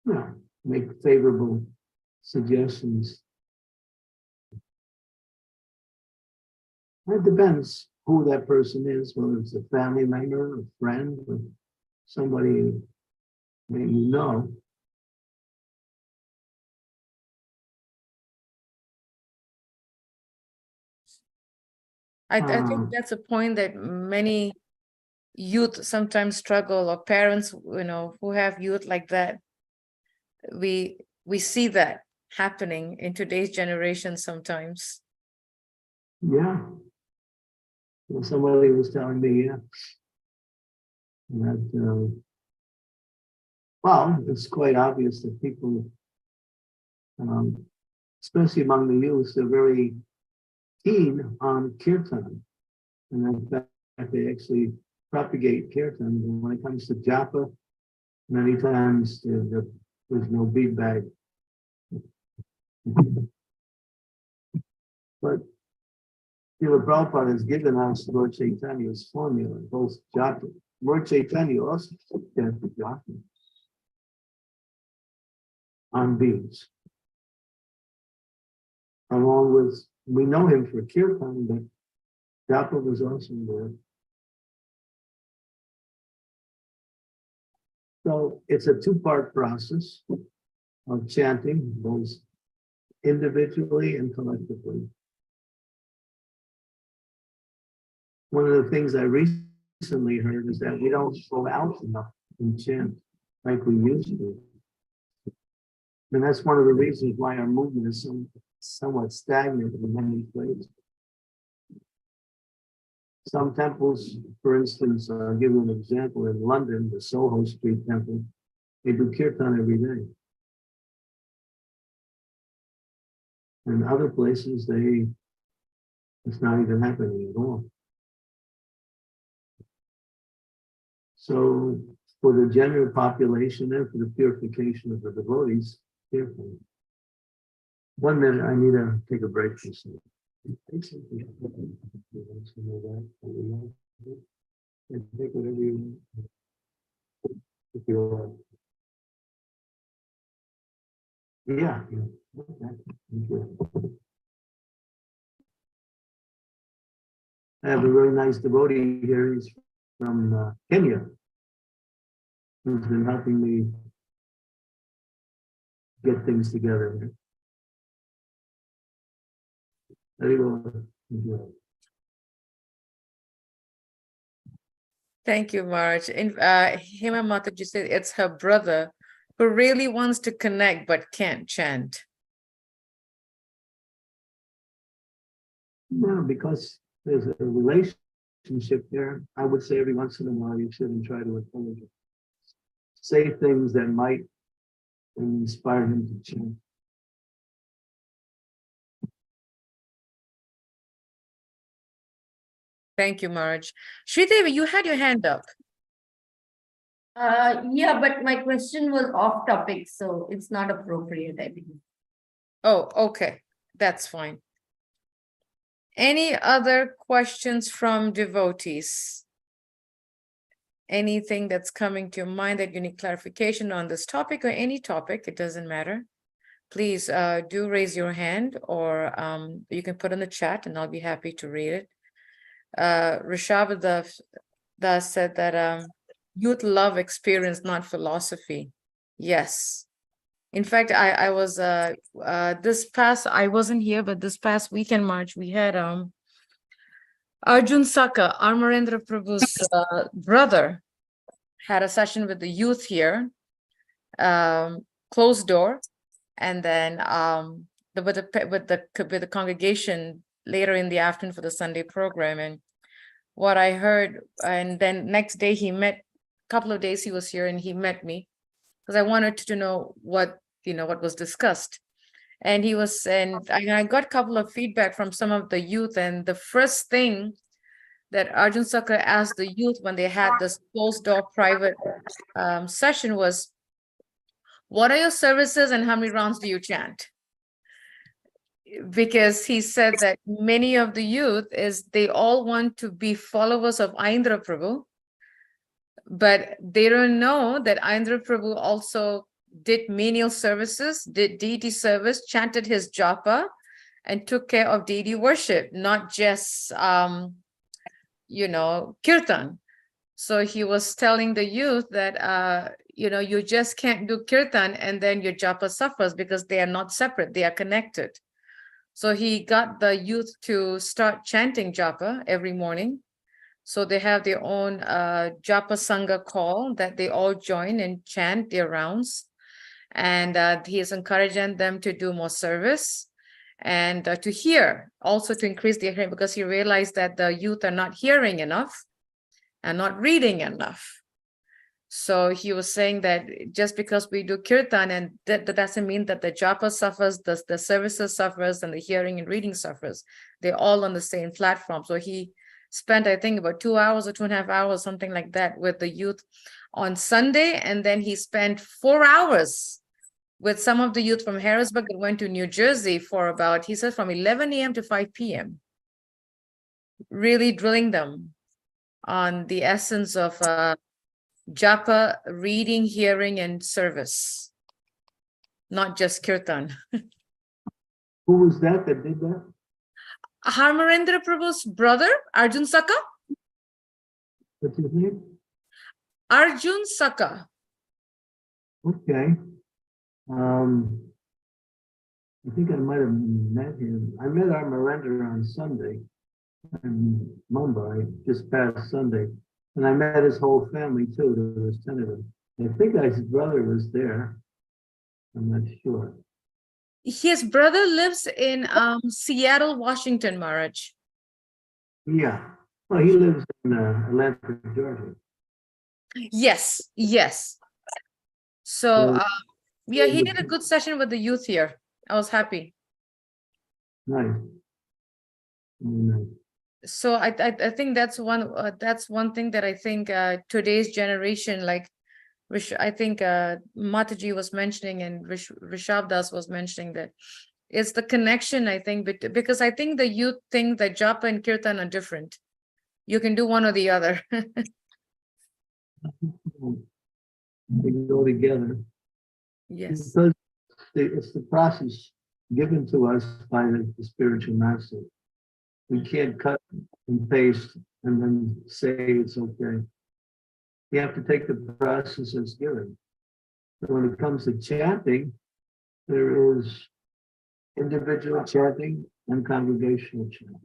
Yeah, make favorable suggestions. It depends who that person is, whether it's a family member, a friend, or somebody that you know. I think that's a point that many youth sometimes struggle, or parents, who have youth like that. We see that happening in today's generation sometimes. Yeah. Well, somebody was telling me, that, well, it's quite obvious that people, especially among the youth, they're very keen on kirtan. And in fact, they actually propagate kirtan. And when it comes to japa, many times there's no bead bag. But Srila Prabhupada has given us Lord Chaitanya's formula, both japa. Lord Chaitanya also chanted japa on beads. Along with, we know him for kirtan, but japa was also there. So it's a two-part process of chanting, both individually and collectively. One of the things I recently heard is that we don't go out enough and chant like we used to. And that's one of the reasons why our movement is somewhat stagnant in many places. Some temples, for instance, I'll give you an example. In London, the Soho Street Temple, they do kirtan every day. In other places, it's not even happening at all. So for the general population and for the purification of the devotees, kirtan. 1 minute, I need to take a break for a second. Take whatever you want. If you're, yeah. Okay. Thank you. I have a really nice devotee here. He's from Kenya, who's been helping me get things together here. There you go. Thank you, Marge. And Hema Mataji said it's her brother who really wants to connect but can't chant. No, because there's a relationship there. I would say every once in a while you shouldn't try to encourage it. Say things that might inspire him to chant. Thank you, Marge. Sridevi, you had your hand up. Yeah, but my question was off topic, so it's not appropriate, I think. Oh, okay. That's fine. Any other questions from devotees? Anything that's coming to your mind that you need clarification on this topic or any topic, it doesn't matter. Please do raise your hand, or you can put in the chat and I'll be happy to read it. Rishabh Das said that youth love experience, not philosophy. Yes, In fact, I was I wasn't here, but this past weekend March, we had Arjun Saka, Amarendra Prabhu's brother, had a session with the youth here, closed door, and then with the congregation later in the afternoon for the Sunday program. And what I heard, and then next day he met, a couple of days he was here and he met me because I wanted to know what was discussed. And he was, and I got a couple of feedback from some of the youth, and the first thing that Arjun Saka asked the youth when they had this closed door private session was, what are your services and how many rounds do you chant? Because he said that many of the youth they all want to be followers of Aindra Prabhu, but they don't know that Aindra Prabhu also did menial services, did deity service, chanted his japa, and took care of deity worship, not just kirtan. So he was telling the youth that you just can't do kirtan and then your japa suffers, because they are not separate, they are connected. So he got the youth to start chanting japa every morning. So they have their own japa sangha call that they all join and chant their rounds. And he is encouraging them to do more service and to hear, also to increase their hearing, because he realized that the youth are not hearing enough and not reading enough. So he was saying that just because we do kirtan, and that doesn't mean that the japa suffers, the services suffers, and the hearing and reading suffers. They're all on the same platform. So he spent, I think, about 2 hours or 2.5 hours, something like that, with the youth on Sunday. And then he spent 4 hours with some of the youth from Harrisburg that went to New Jersey for about, he said, from 11 a.m. to 5 p.m. Really drilling them on the essence of japa, reading, hearing, and service, not just kirtan. Who was that did that? Harmarendra Prabhu's brother, Arjun Saka. What's his name? Arjun Saka. Okay. I think I might have met him. I met Amarendra on Sunday in Mumbai, just past Sunday. And I met his whole family too. There was 10 of them. I think his brother was there. I'm not sure. His brother lives in Seattle, Washington, Maharaj. Yeah. Well, he lives in Atlanta, Georgia. Yes, yes. So yeah, he did a good session with the youth here. I was happy. Nice. Very nice. So I think that's one thing that I think today's generation, like which I think Mataji was mentioning and Rishabh Das was mentioning, that it's the connection, I think, because I think the youth think that japa and kirtan are different. You can do one or the other. They go together. Yes. Because it's the process given to us by the spiritual master. We can't cut and paste and then say it's okay. You have to take the process as given. So when it comes to chanting, there is individual chanting and congregational chanting.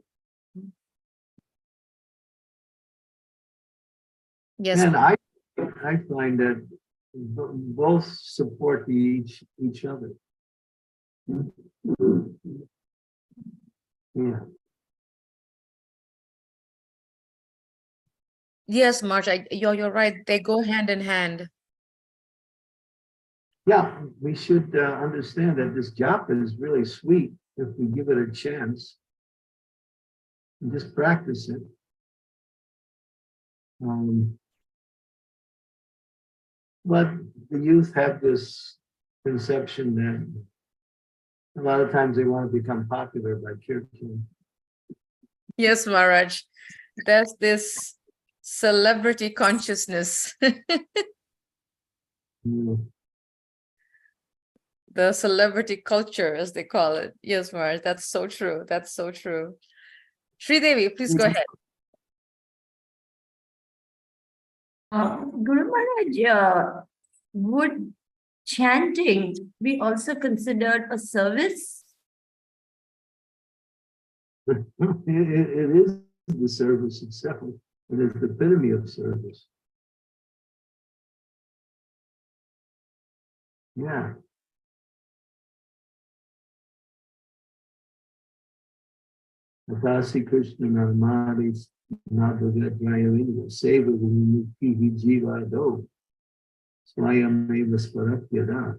Yes. And I find that both support each other. Yeah. Yes, March, you're right. They go hand in hand. Yeah, we should understand that this japa is really sweet if we give it a chance and just practice it. But the youth have this conception that a lot of times they want to become popular by kirtan. Yes, Maharaj. There's this celebrity consciousness. The celebrity culture, as they call it. Yes, Maharaj, that's so true. That's so true. Sridevi, please go ahead. Guru Maharaj, would chanting be also considered a service? It is the service itself. It is the epitome of service. Yeah. Atasi Krishna Narmadi Nadagat Jayavinda Seva Vimukti Jiva Do Swayam Eva Svaratyada.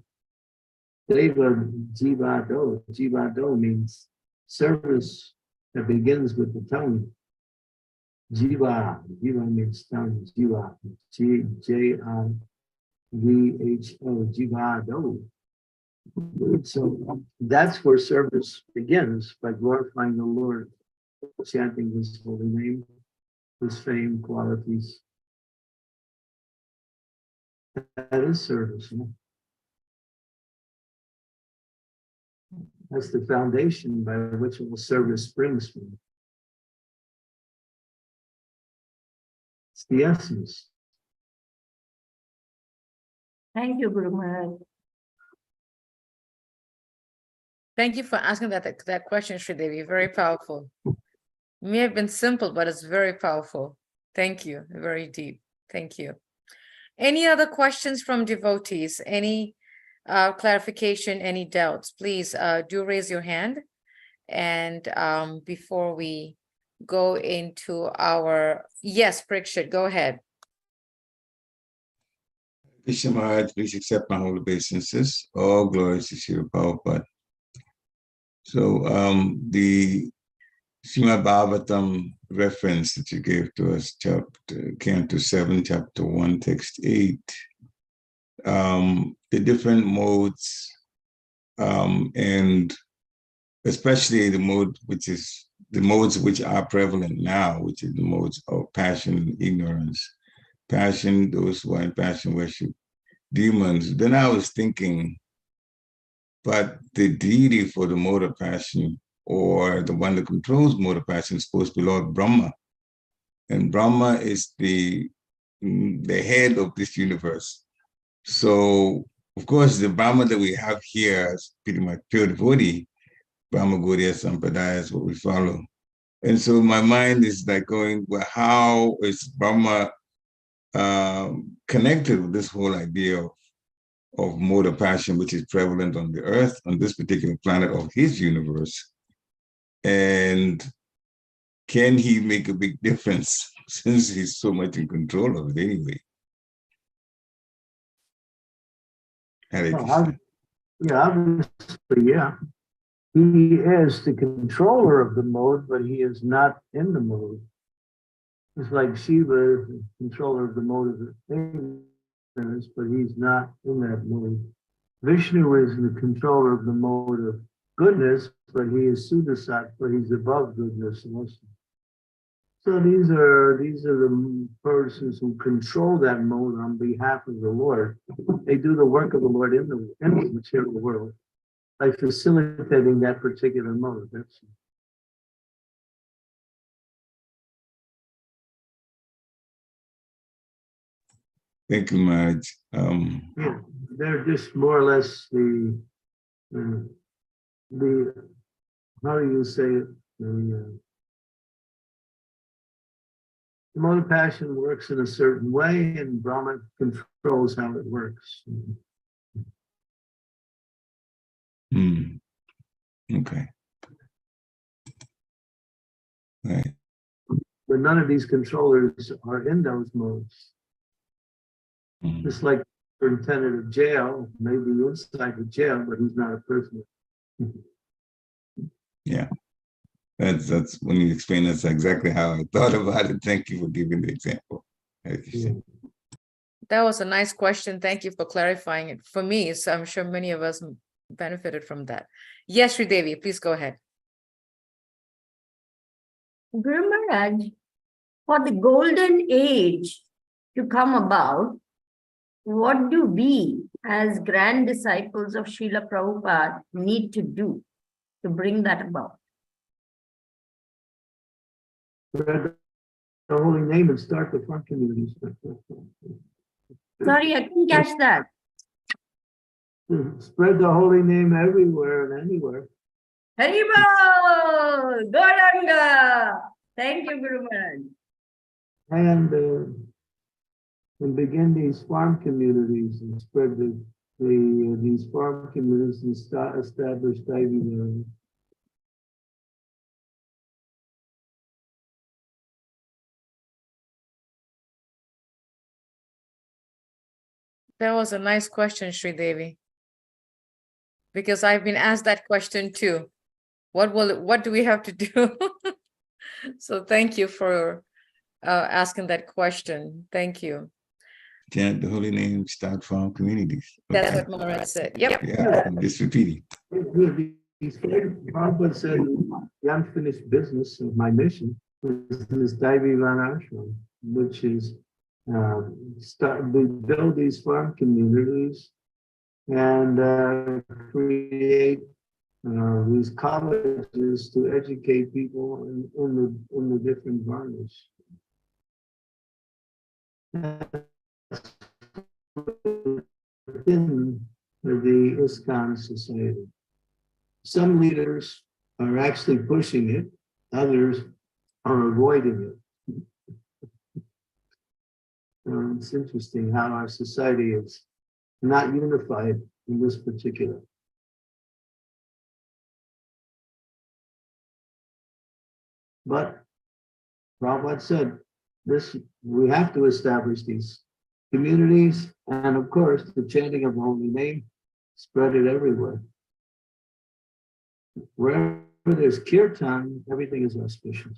Seva Jiva Do. Jiva Do means service that begins with the tongue. Jiva. Jiva means tongue. Jiva. J-I-V-H-O. Jiva Do. So that's where service begins, by glorifying the Lord, chanting His holy name, His fame, qualities. That is service. Yeah? That's the foundation by which all service springs from. It's the essence. Thank you, Guru Maharaj. Thank you for asking that question, Sridevi. Very powerful. May have been simple, but it's very powerful. Thank you. Very deep. Thank you. Any other questions from devotees? Any clarification, any doubts? Please do raise your hand. And before we go into our, yes, Prikshit, go ahead. Krishna Maharaj, please accept my humble obeisances. All glories to Srila Prabhupada. So the Srimad Bhagavatam reference that you gave to us, Canto 7, Chapter 1, Text 8, the different modes, and especially the modes which are prevalent now, which is the modes of passion and ignorance. Passion, those who are in passion worship demons. Then I was thinking, but the deity for the mode of passion, or the one that controls mode of passion, is supposed to be Lord Brahma. And Brahma is the head of this universe. So, of course, the Brahma that we have here is pretty much pure devotee. Brahma Gaudiya Sampradaya is what we follow. And so my mind is like going, well, how is Brahma connected with this whole idea of mode of passion, which is prevalent on the earth, on this particular planet of his universe? And can he make a big difference since he's so much in control of it anyway? Obviously, yeah. He is the controller of the mode, but he is not in the mode. It's like Shiva is the controller of the mode of the ignorance, but he's not in that mode. Vishnu is the controller of the mode of goodness, but he is Sudasat, but he's above goodness. So these are the persons who control that mode on behalf of the Lord. They do the work of the Lord in the material world by facilitating that particular mode. That's Thank you, Maharaj. yeah, they're just more or less the how do you say it? The mode of passion works in a certain way, and Brahma controls how it works. Okay. Right. But none of these controllers are in those modes. Just like the superintendent of jail, maybe inside the jail, but he's not a prisoner. Yeah. That's when you explain, that's exactly how I thought about it. Thank you for giving the example. That was a nice question. Thank you for clarifying it for me. So I'm sure many of us benefited from that. Yes, Sridevi, please go ahead. Guru Maharaj, for the golden age to come about, what do we as grand disciples of Srila Prabhupada need to do to bring that about? Read the holy name and start the front communities. Sorry, I couldn't catch that. Spread the holy name everywhere and anywhere. Haribol! Goranga! Thank you, Guru Maharaj. And begin these farm communities and spread these farm communities and establish diving. That was a nice question, Sri Devi. Because I've been asked that question too. What do we have to do? So thank you for asking that question. Thank you. Chant the holy name, start farm communities. That's Okay. what Maharaj said. Yep. Yeah, I'm just repeating. Prabhupada said the unfinished business of my mission is this Daivi Ashram, which is we build these farm communities and create these colleges to educate people in the different varnas. Within the ISKCON society. Some leaders are actually pushing it, others are avoiding it. It's interesting how our society is not unified in this particular. But Prabhupada said, we have to establish these communities, and of course, the chanting of the holy name, spread it everywhere. Wherever there's kirtan, everything is auspicious.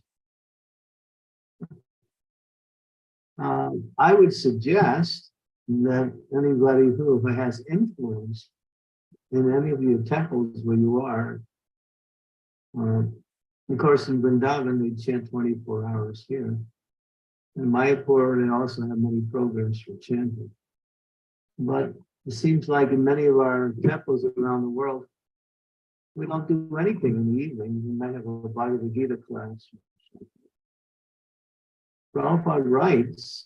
I would suggest that anybody who has influence in any of your temples where you are, of course, in Vrindavan, they chant 24 hours here. In Mayapur, they also have many programs for chanting. But it seems like in many of our temples around the world, we don't do anything in the evening. We might have a Bhagavad Gita class. Prabhupada writes,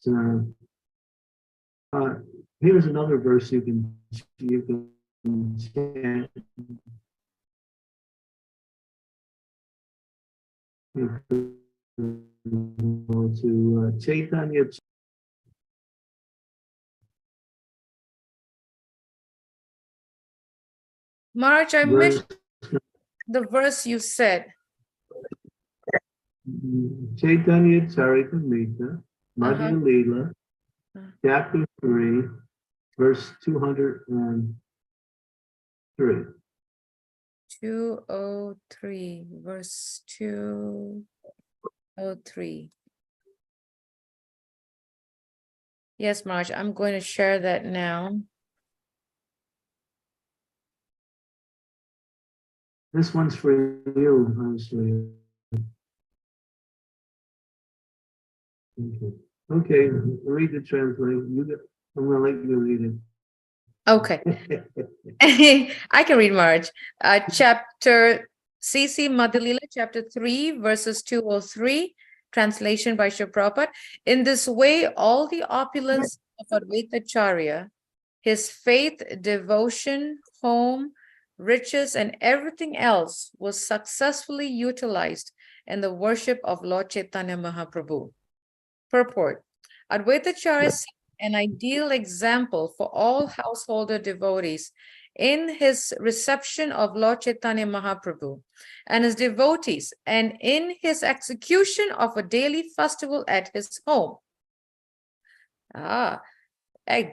here's another verse you can chant. To Chaitanya. Maharaj, I missed the verse you said. Chaitanya Charitamrita, Madhya Leela, chapter 3, verse 203. 203, verse 203. Yes, Maharaj, I'm going to share that now. This one's for you, honestly. Okay, read the translation. I'm going to let you read it. Okay. I can read, Maharaj. Chapter CC Madhya chapter 3, verses 203, translation by Srila Prabhupada. In this way, all the opulence of Advaitacharya, his faith, devotion, home, riches, and everything else was successfully utilized in the worship of Lord Chaitanya Mahaprabhu. Purport. Advaitacharya is an ideal example for all householder devotees in his reception of Lord Chaitanya Mahaprabhu and his devotees, and in his execution of a daily festival at his home. A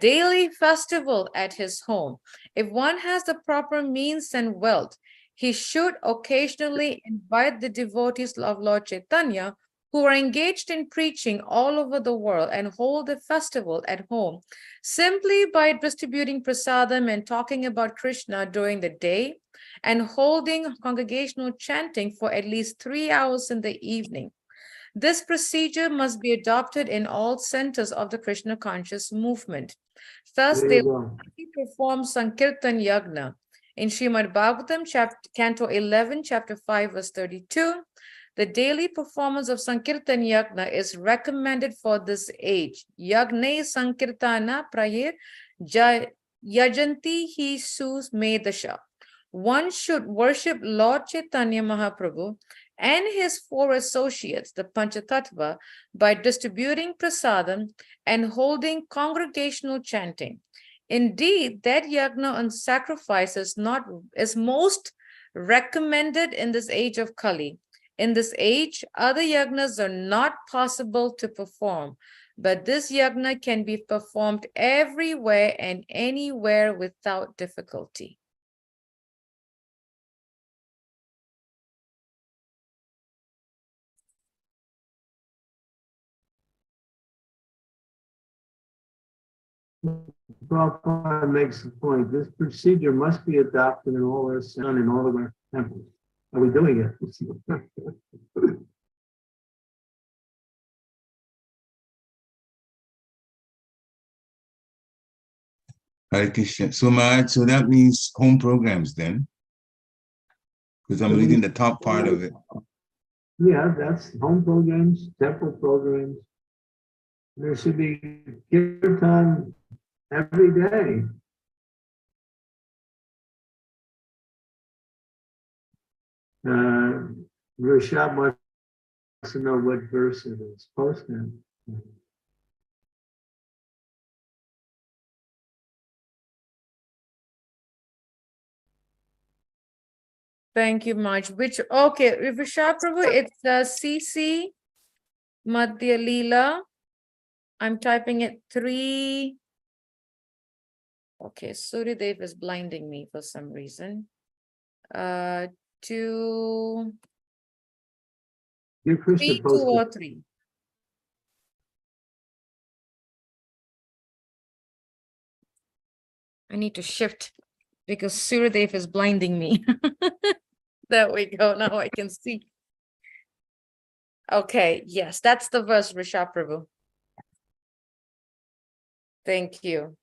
daily festival at his home. If one has the proper means and wealth, he should occasionally invite the devotees of Lord Chaitanya who are engaged in preaching all over the world and hold the festival at home simply by distributing prasadam and talking about Krishna during the day and holding congregational chanting for at least 3 hours in the evening. This procedure must be adopted in all centers of the Krishna conscious movement. Thus, they perform Sankirtan Yagna. In Srimad Bhagavatam, Canto 11, Chapter 5, verse 32, the daily performance of Sankirtan Yagna is recommended for this age. Yagne Sankirtana Prayir Yajanti hi sus medasha. One should worship Lord Chaitanya Mahaprabhu and his four associates, the Panchatattva, by distributing prasadam and holding congregational chanting. Indeed, that yagna and sacrifice is most recommended in this age of Kali. In this age, other yagnas are not possible to perform, but this yagna can be performed everywhere and anywhere without difficulty. Prabhupada makes the point, this procedure must be adopted in all our done in all of our temples. Are we doing it? Hare Krishna. So Maharaj, so that means home programs then? Because I'm reading the top part of it. Yeah, that's home programs, temple programs. There should be kirtan every day. Rishabh wants to know what verse it is. Post it. Thank you much. Which, okay, Vishal Prabhu, it's CC Madhya Leela. I'm typing it 3. Okay, Suryadev is blinding me for some reason. 2, Give Krishna 3, 2 post or it. 3. I need to shift because Suryadev is blinding me. There we go. Now I can see. Okay, yes, that's the verse, Rishabh Prabhu. Thank you.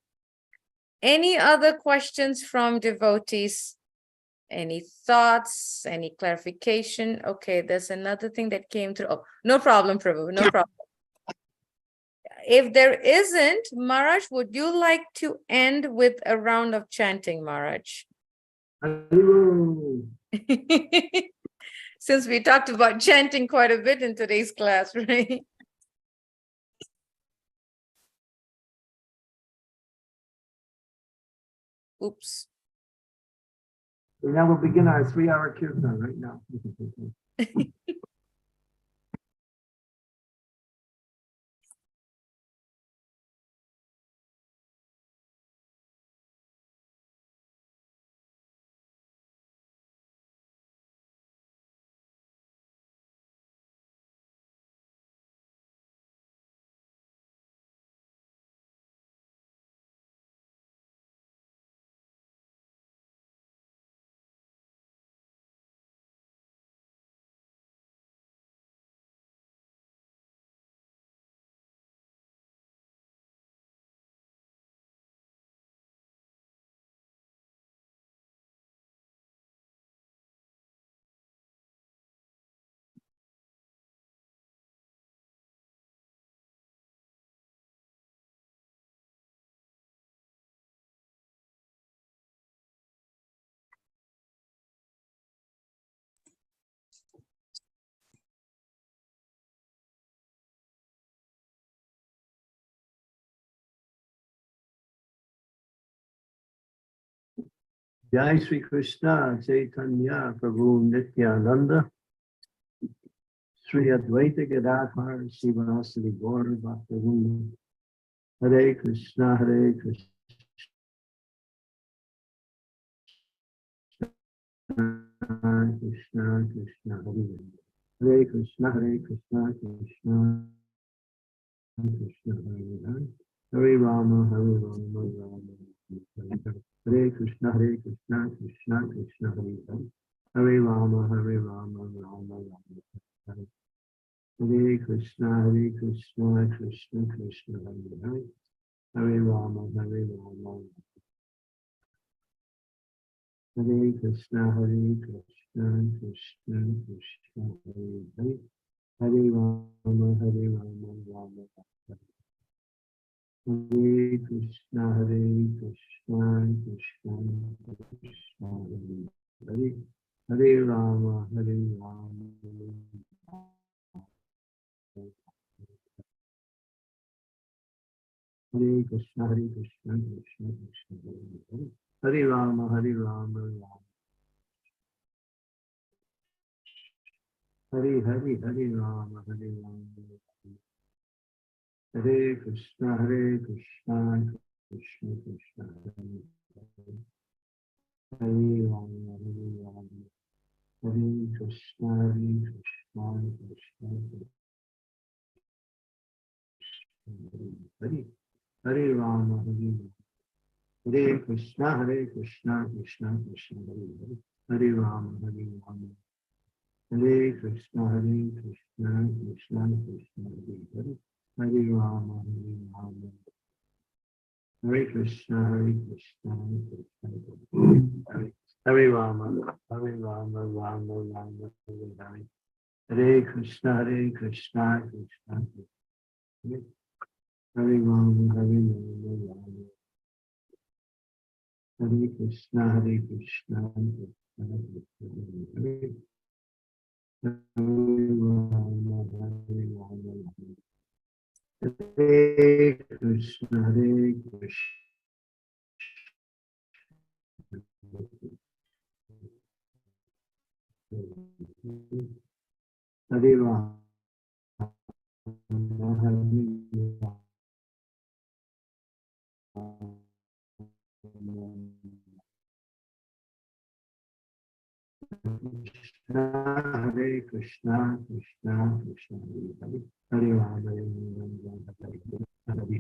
Any other questions from devotees? Any thoughts, any clarification? Okay, there's another thing that came through. Oh, no problem, Prabhu, no problem. If there isn't, Maharaj, would you like to end with a round of chanting, Maharaj? Haribo. Since we talked about chanting quite a bit in today's class, right? Oops. So now we'll begin our 3-hour kirtan right now. Jai Sri Krishna Chaitanya Prabhu Nityananda Sri Advaita Gadadhar Sivasadi Gaur Bhaktivinoda Hare Krishna Krishna Krishna Hare Krishna Krishna Krishna Hare Hare Rama Rama Hare Krishna Krishna Krishna Hare Hare Rama Rama Rama Hare Krishna Krishna Krishna Hare Hare Rama Rama Hare Krishna Krishna Krishna Hare Hare Hare Rama Rama Rama Hare Krishna, Hare Krishna, Krishna Krishna, Hare Hare Rama, Hare Rama, Hare Krishna, Hare Krishna, Krishna Krishna, Hare Hare Rama, Hare Rama, Hare Hare, Hare Rama, Hare Rama, Hare Krishna, Krishna Krishna, Hare Rama, Hare Rama, Hare Krishna, Krishna Krishna, Hare Hare Rama, Hare Rama, Hare Krishna, Krishna Krishna, Hare Hare Rama, Hare Rama, Hare Krishna, Krishna Krishna, Hare Hare Rama, Hare Rama, Hare Krishna, Krishna Krishna, Hare Rama, Hare Rama, Rama Rama, Hare Hare, Hare Krishna, Krishna Krishna, Hare Rama, Hare Rama, Hare Krishna, Krishna Krishna, Hare Rama, Hare Rama, Hare Krishna, Hare Rama, Hare Krishna, Krishna Krishna, Hare Rama, Hare Rama, Hare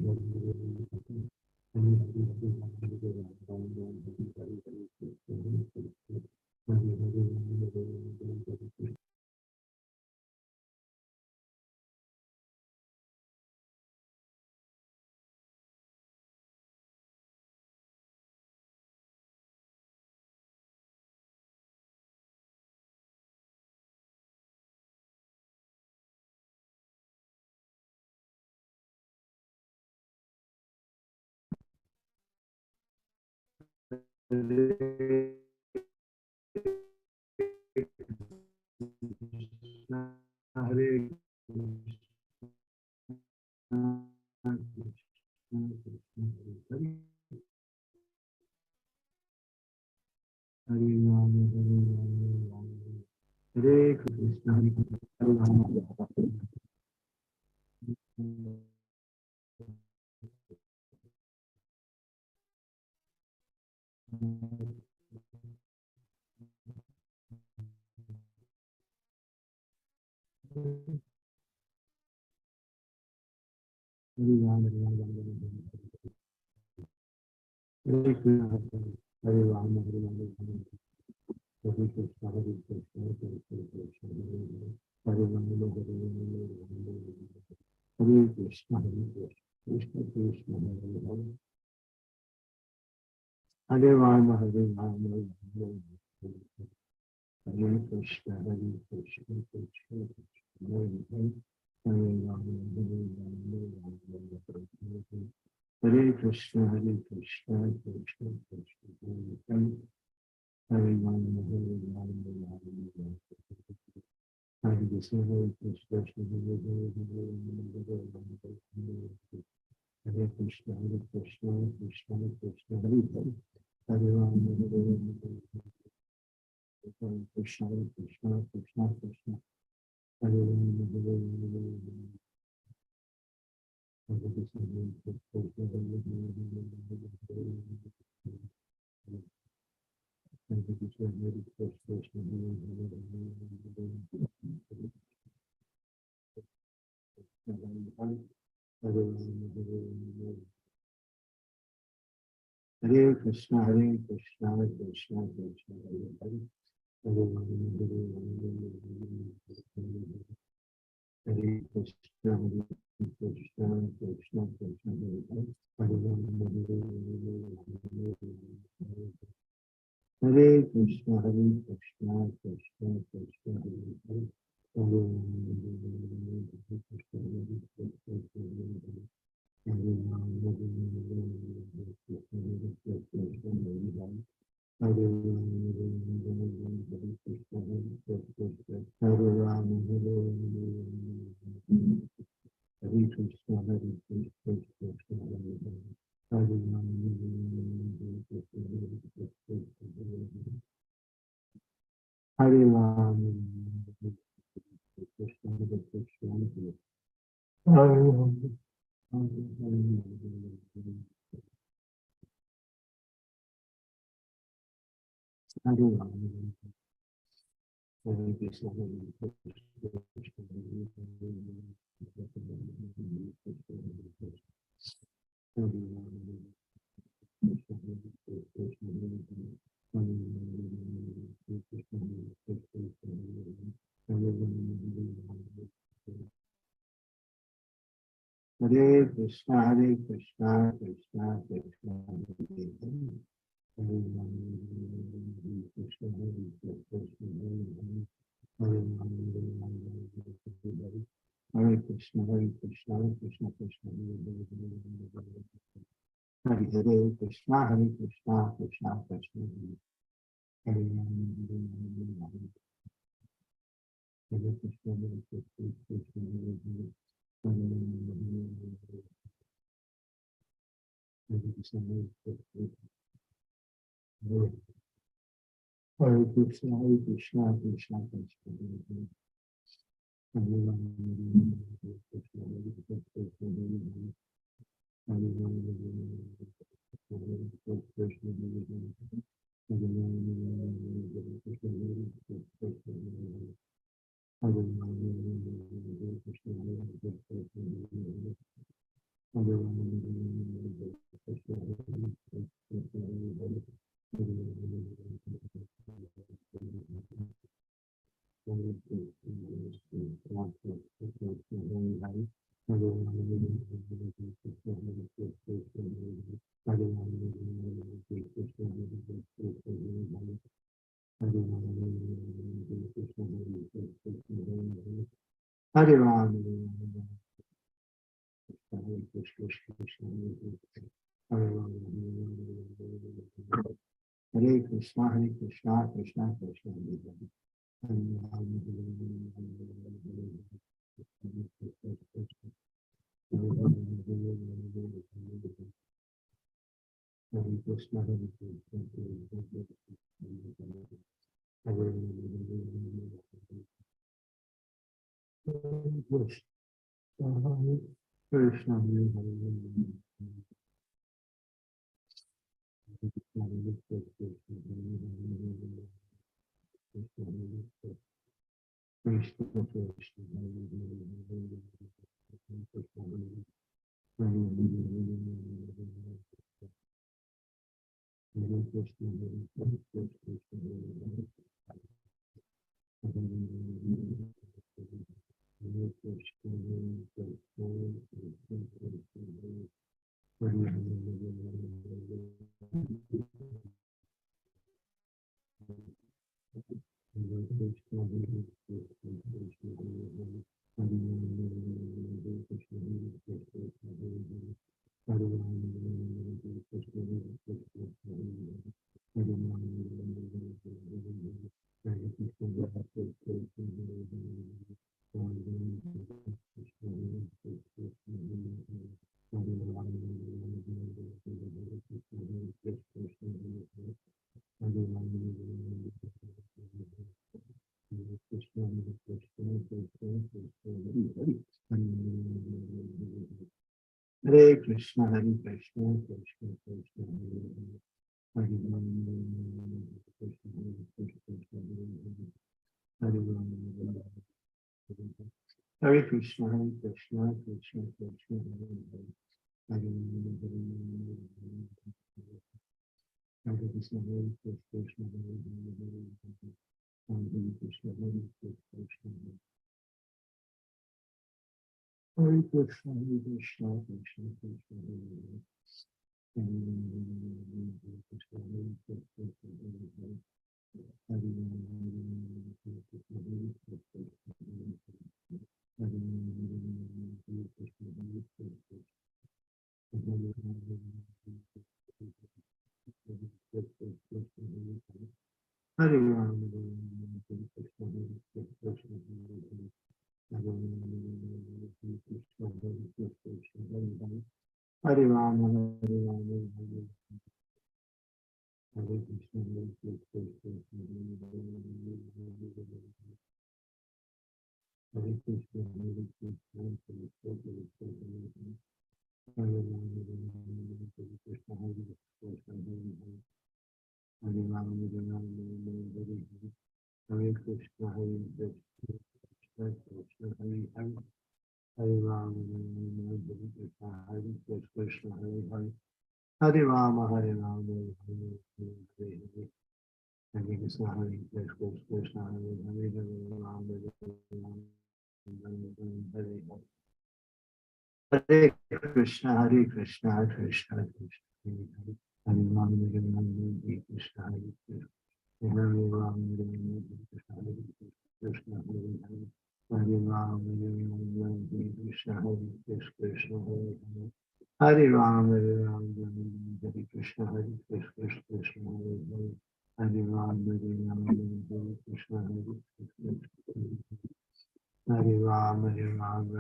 Hare Krishna, Hare Krishna, Krishna Krishna, Hare Rama, Hare Rama, Hare Krishna, Krishna Krishna, Hare Rama, Hare Rama, Hare Krishna, Krishna Krishna, Hare Rama, Hare Rama, Hare Krishna, Krishna Krishna, Hare Krishna, Krishna Krishna, Hare Hare Rama, Hare Rama, Krishna Krishna, Krishna Krishna, Hare Rama, Hare Rama, Hare Krishna, Krishna Hare Krishna, Krishna Krishna, Hare Hare, Hare Krishna, Krishna Krishna, Hare Hare Krishna, Krishna Krishna, Hare Hare Ram. Hare Krishna, Krishna Krishna, Hare Hare Krishna, Krishna Krishna, Hare Hare Krishna, Krishna Krishna, Hare Hare Krishna, Krishna Krishna, Hare Ram. Hare Krishna, Hare Krishna, Krishna Krishna, Hare Krishna, Krishna, Hare Krishna, Hare Krishna, Krishna Krishna, Hare Hare Krishna, Hare Krishna, Krishna Krishna, Hare Hare Krishna, Hare Krishna, Hare Krishna, Hare Krishna, Hare Krishna, Krishna Krishna, Hare Ram, Hare Ram, Hare Ram, Hare Krishna, Hare Krishna, Krishna Hare Krishna, Hare Krishna, Krishna Krishna, Hare Rama, Hare Krishna, Hare Krishna, Hare Rama, Hare Hare, Hare Krishna, Hare Krishna, Krishna Hare Hare, Hare Rama, Hare Krishna, Hare Krishna, Hare Hare, Hare Rama, Hare Rama, Hare Hare, Hare Krishna, Hare Krishna, Krishna Hare Hare, Hare Rama, Hare Rama, Hare Hare. Hare Krishna, Hare Krishna, Krishna Krishna, Hare Hare, Hare Rama, Hare Rama, Hare Krishna, Hare Krishna, Hare Rama, Hare Rama, Hare Krishna, Hare Krishna, Hare Hare, Hare Rama, Hare Rama, Hare Krishna, Hare Krishna, Hare Hare, Hare Rama, Hare Rama, Hare Krishna, Hare Krishna, Hare Hare, Hare Rama, Hare Rama, Hare Krishna, Hare Krishna, Hare Rama, Hare Rama,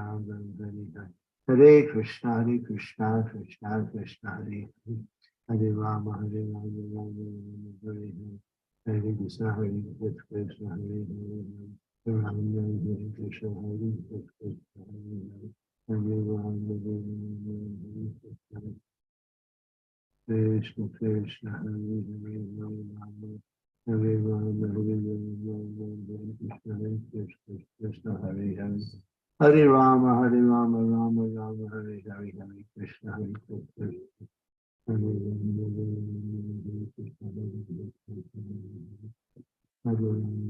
Hare Hare. Hare Krishna, Hare Krishna, Krishna Krishna, Hare Hare. Hare Rama, Hare Rama, Rama Rama, Hare Hare. Hare Krishna, Hare Krishna, Hare Hare. Hare Rama, Hare Krishna, Hare Krishna, Hare Hare. Hare Rama, Hare Rama, Hare Krishna. Krishna Krishna, Hare Hare, Hare Rama. Hare Rama, Hare Rama, Hare Krishna, Hare Krishna, Krishna Hare Hare. Hare Rama, Hare Rama, Rama Rama, Hare Hare, Hare Krishna, Hare Krishna. Hare Rama, Hare Rama, Hare Krishna, Hare Krishna, Hare Rama,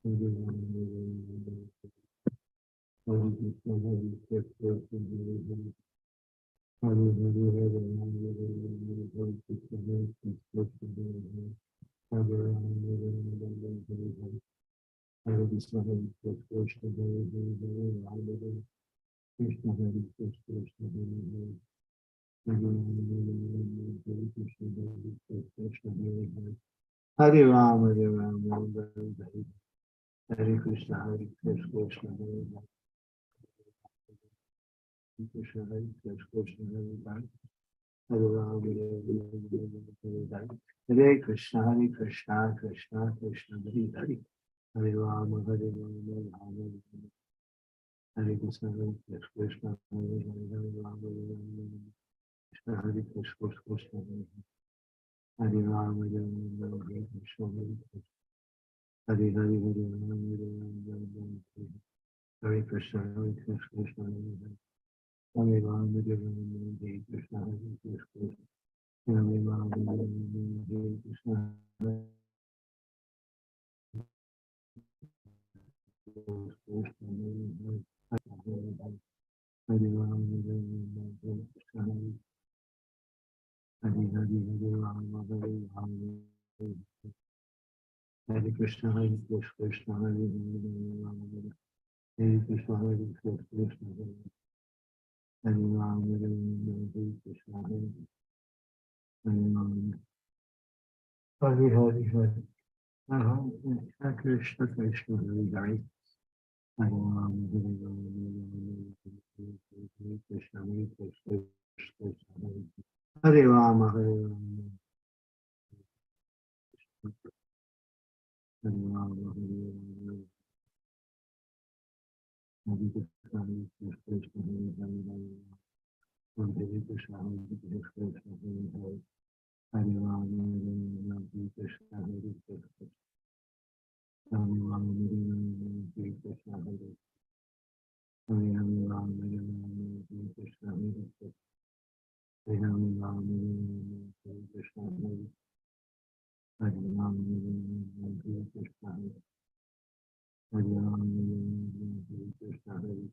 Hare Rama, Hare Rama, Hare Krishna, Hare Krishna, Hare Hare. Hare Hare, Hare Rama, Hare Rama, Hare Krishna, Hare Krishna, Hare Hare. Hare Rama, Hare Rama, Hare Hare. Hare Krishna, Hare Krishna, Hare Hare, Hare Rama, Hare Krishna, Hare Krishna, Krishna Hare Hare. Hare Rama, Hare Rama, Hare Krishna, Hare Krishna, Hare Hare. Hare Rama, Hare Rama, Hare Hare. Hare Krishna, Hare Krishna, Hare Hare. Krishna, Hare Krishna, Hare Hare. Hare Rama, Hare Rama, Hare Hare. Hare Krishna, Hare Krishna, Krishna Krishna, Hare Hare. Hare Rama, Hare Rama, Hare Hare. Hare Krishna, Hare Krishna, Hare Hare. Hare Rama, Hare Rama, Krishna, Hare Krishna, Krishna Hare Hare. Hare Rama, Hare Rama, Hare Krishna, Hare Krishna. Hare Hare, Hare Rama, Hare Rama, Hare Hare. Hare Krishna, Hare Krishna, Hare Hare. Hare Rama, Hare Rama, Hare Krishna, Hare Krishna. Hare Rama, Hare Rama, Hare Krishna, Hare Krishna, Hare Hare. Hare Rama, Hare Rama, Hare Krishna, Hare Hare, Hare Rama, Hare Rama, Hare Krishna, Hare Krishna, Hare Rama, Hare Krishna, Hare Krishna, Hare Rama, Hare Hare Krishna, Hare Rama, Hare Hare, Hare Krishna, Krishna, Hare Hare. Hare Rama, Hare Rama, Hare Krishna, Hare Krishna, Krishna, Hare Rama, Hare Rama, Hare Rama, Hare Rama, Hare Krishna, Hare Krishna, Hare Hare, Hare Krishna, Hare Krishna, Hare Hare, Hare Rama, Hare Rama, Hare Krishna, Hare Krishna, Hare Rama, Hare Rama, Hare Krishna, Hare Hare, Hare Rama, Hare Rama, Hare Krishna, Hare Krishna, Hare Rama, Hare Rama, Hare Krishna, Hare Hare Rama, Hare Rama, Hare Krishna, Hare Hare Rama, Hare Rama, Hare Krishna, Hare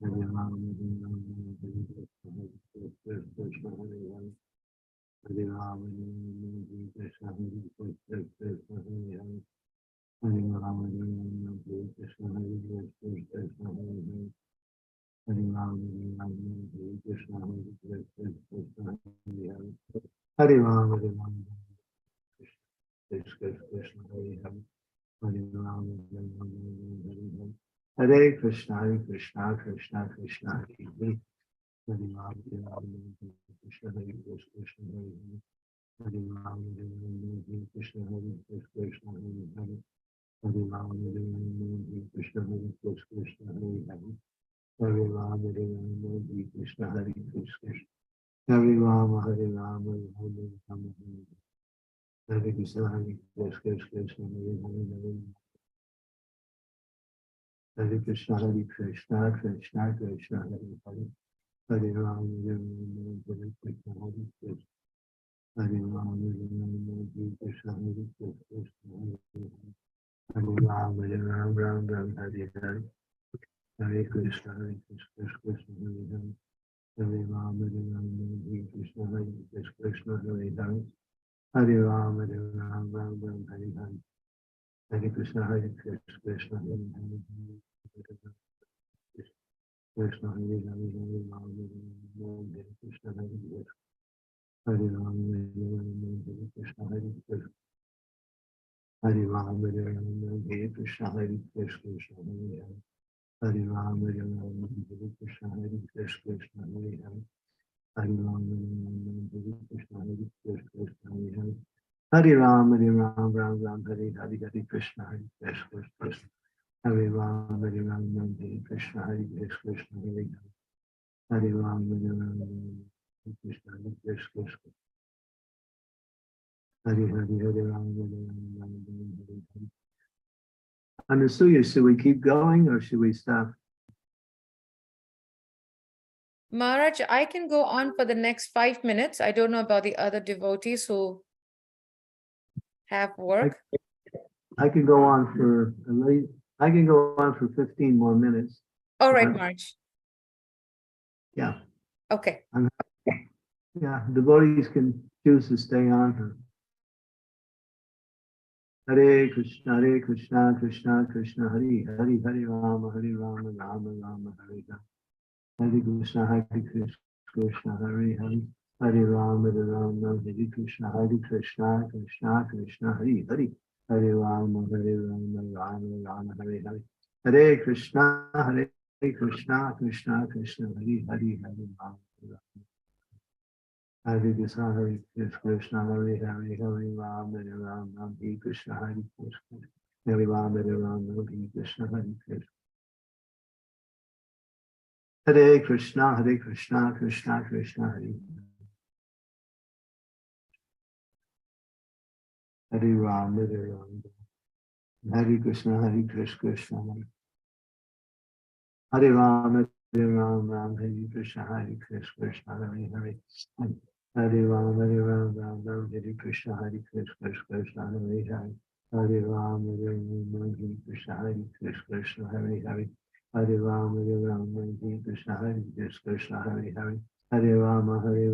Hare Rama, Hare Rama, Hare Krishna, Hare Krishna, Hare Hare. Hare Rama, Hare Rama, Hare Krishna, Hare Krishna, Hare Hare. Hare Rama, Hare Rama, Hare Krishna, Hare Krishna, Hare Hare. Hare Rama, Hare Rama, Hare Krishna, Hare Krishna, Hare Hare. Hare Rama, Hare Rama, Krishna, Krishna, Hare Hare. Hare Rama, Hare Rama, Hare Hare. Hare Krishna, Krishna Krishna, Hare Hare. Hare Ram, Hare Ram, Krishna Hare Krishna, Hare Ram, Krishna Hare Krishna, Hare Ram, Krishna Hare Krishna, Hare Ram, Krishna Hare Krishna, Hare Ram, Hare Ram, Hare Krishna, Hare Krishna, Hare Krishna, Hare Krishna, Krishna Krishna, Hare Hare, Hare Ram, Hare Krishna, Hare Krishna, Hare Ram, Hare Krishna, Hare Krishna, Hare Ram, Ram Ram, Hare Hare, Hare Krishna, Krishna, Hare Hare, Hare Ram, Hare Krishna, Hare Krishna, Hare Hare, Hare Ram, Ram Ram, Hare Hare, Hare Krishna, Krishna, Hare Hare, Krishna, Hare Hare, Hare Ram, Hare Krishna, Hare Hare, Hare Ram, Hare Krishna, Hare Krishna, Hare Ram, Hare Krishna, Hare Krishna, Hare Hare, Hare Ram, Hare Krishna, Hare Krishna, Hare Hare, Hare Ram, Hare Krishna, Hare Krishna, Hare Hare, Hare Ram, Ram Ram, Hare Hare, Hare Krishna, Hare Krishna, Hare Ram, Hare Krishna, Hare Krishna, Hare Hare, Hare Ram, Hare Krishna, Hare Krishna, Hare Hare, Hare Ram, Hare Hare. Anasuya, should we keep going or should we stop? Maharaj, I can go on for the next 5 minutes. I don't know about the other devotees who have work. I can go on for at least, I can go on for 15 more minutes. All right, Right. Maharaj. Yeah, Okay. yeah, devotees can choose to stay on for. Hare Krishna, Krishna Krishna, Hare Hare, Hare Rama, Rama Rama, Hare Hare. Hare Krishna, Krishna, Hare Hare, Hare Rama, Hare Krishna, Krishna Krishna, Hare Hare, Hare Rama, Rama Rama, Hare Hare. Hare Krishna, Krishna Krishna, Hare Hare, Hare Rama, Hare Krishna, Krishna, Hare Hare, Hare Rama, Hare Krishna, Hare Rama, Hare Krishna, Hare Krishna. Hare Krishna, Krishna Krishna, Hare Hare Ram, Hare Krishna, Krishna, Hare Ram, Hare Krishna, Krishna, Hare Hare, Hare Ram, Hare Krishna, Krishna, Hare Hare, Hare Ram, Hare Krishna, Krishna, Hare Hare, Hare Ram, Hare Krishna, Krishna, Hare Hare, Hare Rama, Hare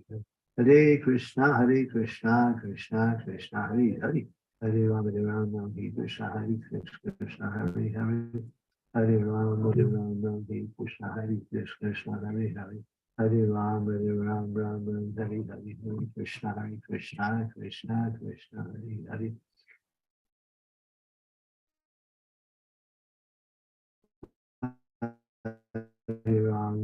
Hare. Hare Krishna, Krishna Krishna, Hare Hare, Hare Rama, Hare Krishna, Krishna, Hare Hare, Hare Rama, Hare Krishna, Krishna, Hare Hare, Hare Rama, Hare Hare, Hare Krishna, Krishna Krishna, Hare Hare. Hare Ram,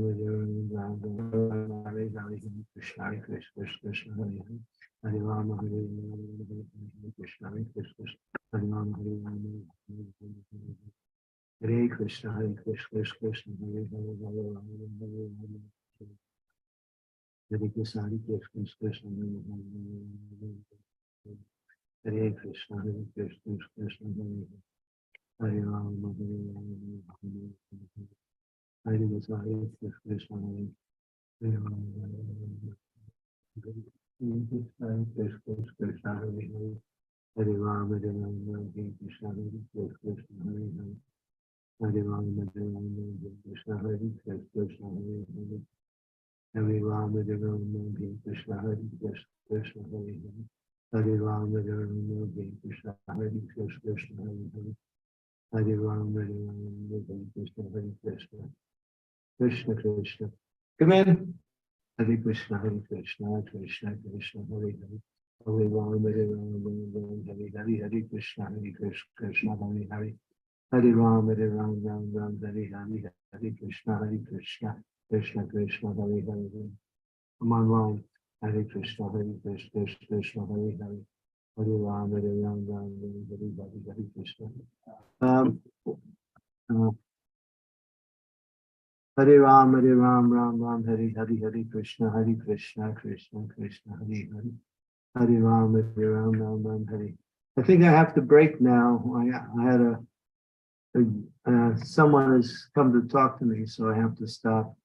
Hare Hare, Krishna, Krishna, Hare Hare, Hare Ram, Hare Krishna, Krishna, Hare Ram, Hare Krishna, Krishna, Hare Hare, Hare Ram, Hare Krishna, Krishna, Hare Krishna, Krishna, Hare Ram, Hare Krishna, Krishna, Hare Ram. Krishna, Hare Ram, Hare Krishna, Krishna, Hare Ram, Krishna, Krishna, Hare Ram, Krishna, Krishna, Hare Ram, Krishna, Krishna, Hare Ram, Krishna, Krishna, Krishna, Krishna. Come in. Hare Krishna, Krishna Krishna, Hare Hare. Hare Ram, Hare Hare, Hare Krishna, Krishna, Hare Hare. Hare Ram, Hare Hare, Hare Hare Krishna, Krishna Krishna, Hare Hare. I'm online. Hare Krishna, Krishna, Hare Hare. Hare Ram, Ram, Hare Krishna. Hare Ram, Ram, Hare Hare Krishna, Krishna Krishna, Hare Hare. Hare Ram, Ram, Hare. I think I have to break now. I had someone has come to talk to me, so I have to stop.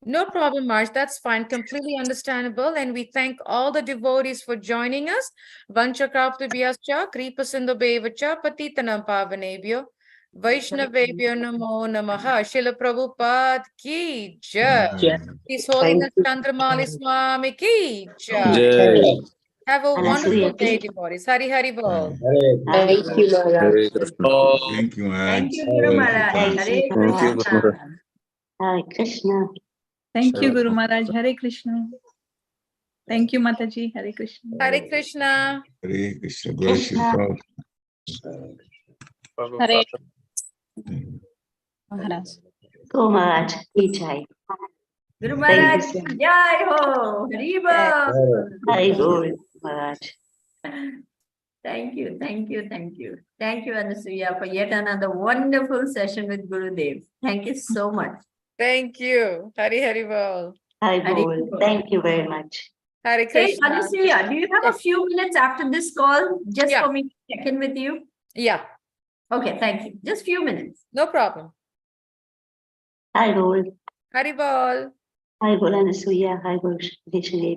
No problem, Marsh. That's fine. Completely understandable. And we thank all the devotees for joining us. Vanchakraptabhyascha, Kripasindobhavacha, Patitanam Pavanebhyo, Vaishnavebhyo Namo Namaha, Srila Prabhupada ki jai. His Holiness Candramauli Swami ki jai. Have a wonderful day, devotees. Hari Hari Bol. Thank you, Maharaj. Thank you, Maharaj. Thank you, Guru Maharaj. Hare Krishna. Hare Krishna. Thank you, Guru Maharaj. Hare Krishna. Thank you, Mataji. Hare Krishna. Hare Krishna. Hare Krishna. Glory to Prabhupada. Hare Maharaj. Go Maharaj. Jai. Guru Maharaj, Jai Ho. Haribo. Hare Guru Maharaj. Thank you, thank you, thank you. Thank you, Anasuya, for yet another wonderful session with Gurudev. Thank you so much. Thank you. Hari Hari Bol. Hare Hare Guru. Guru. Thank you very much. Hare Hey, Krishna. Anasuya, do you have a few minutes after this call just Yeah. for me to check in with you? Yeah, Okay, thank you. Just few minutes. no problem. Hare Guru. Hari Bol. Hare Guru Anasuya. Hare Guru Vishnu.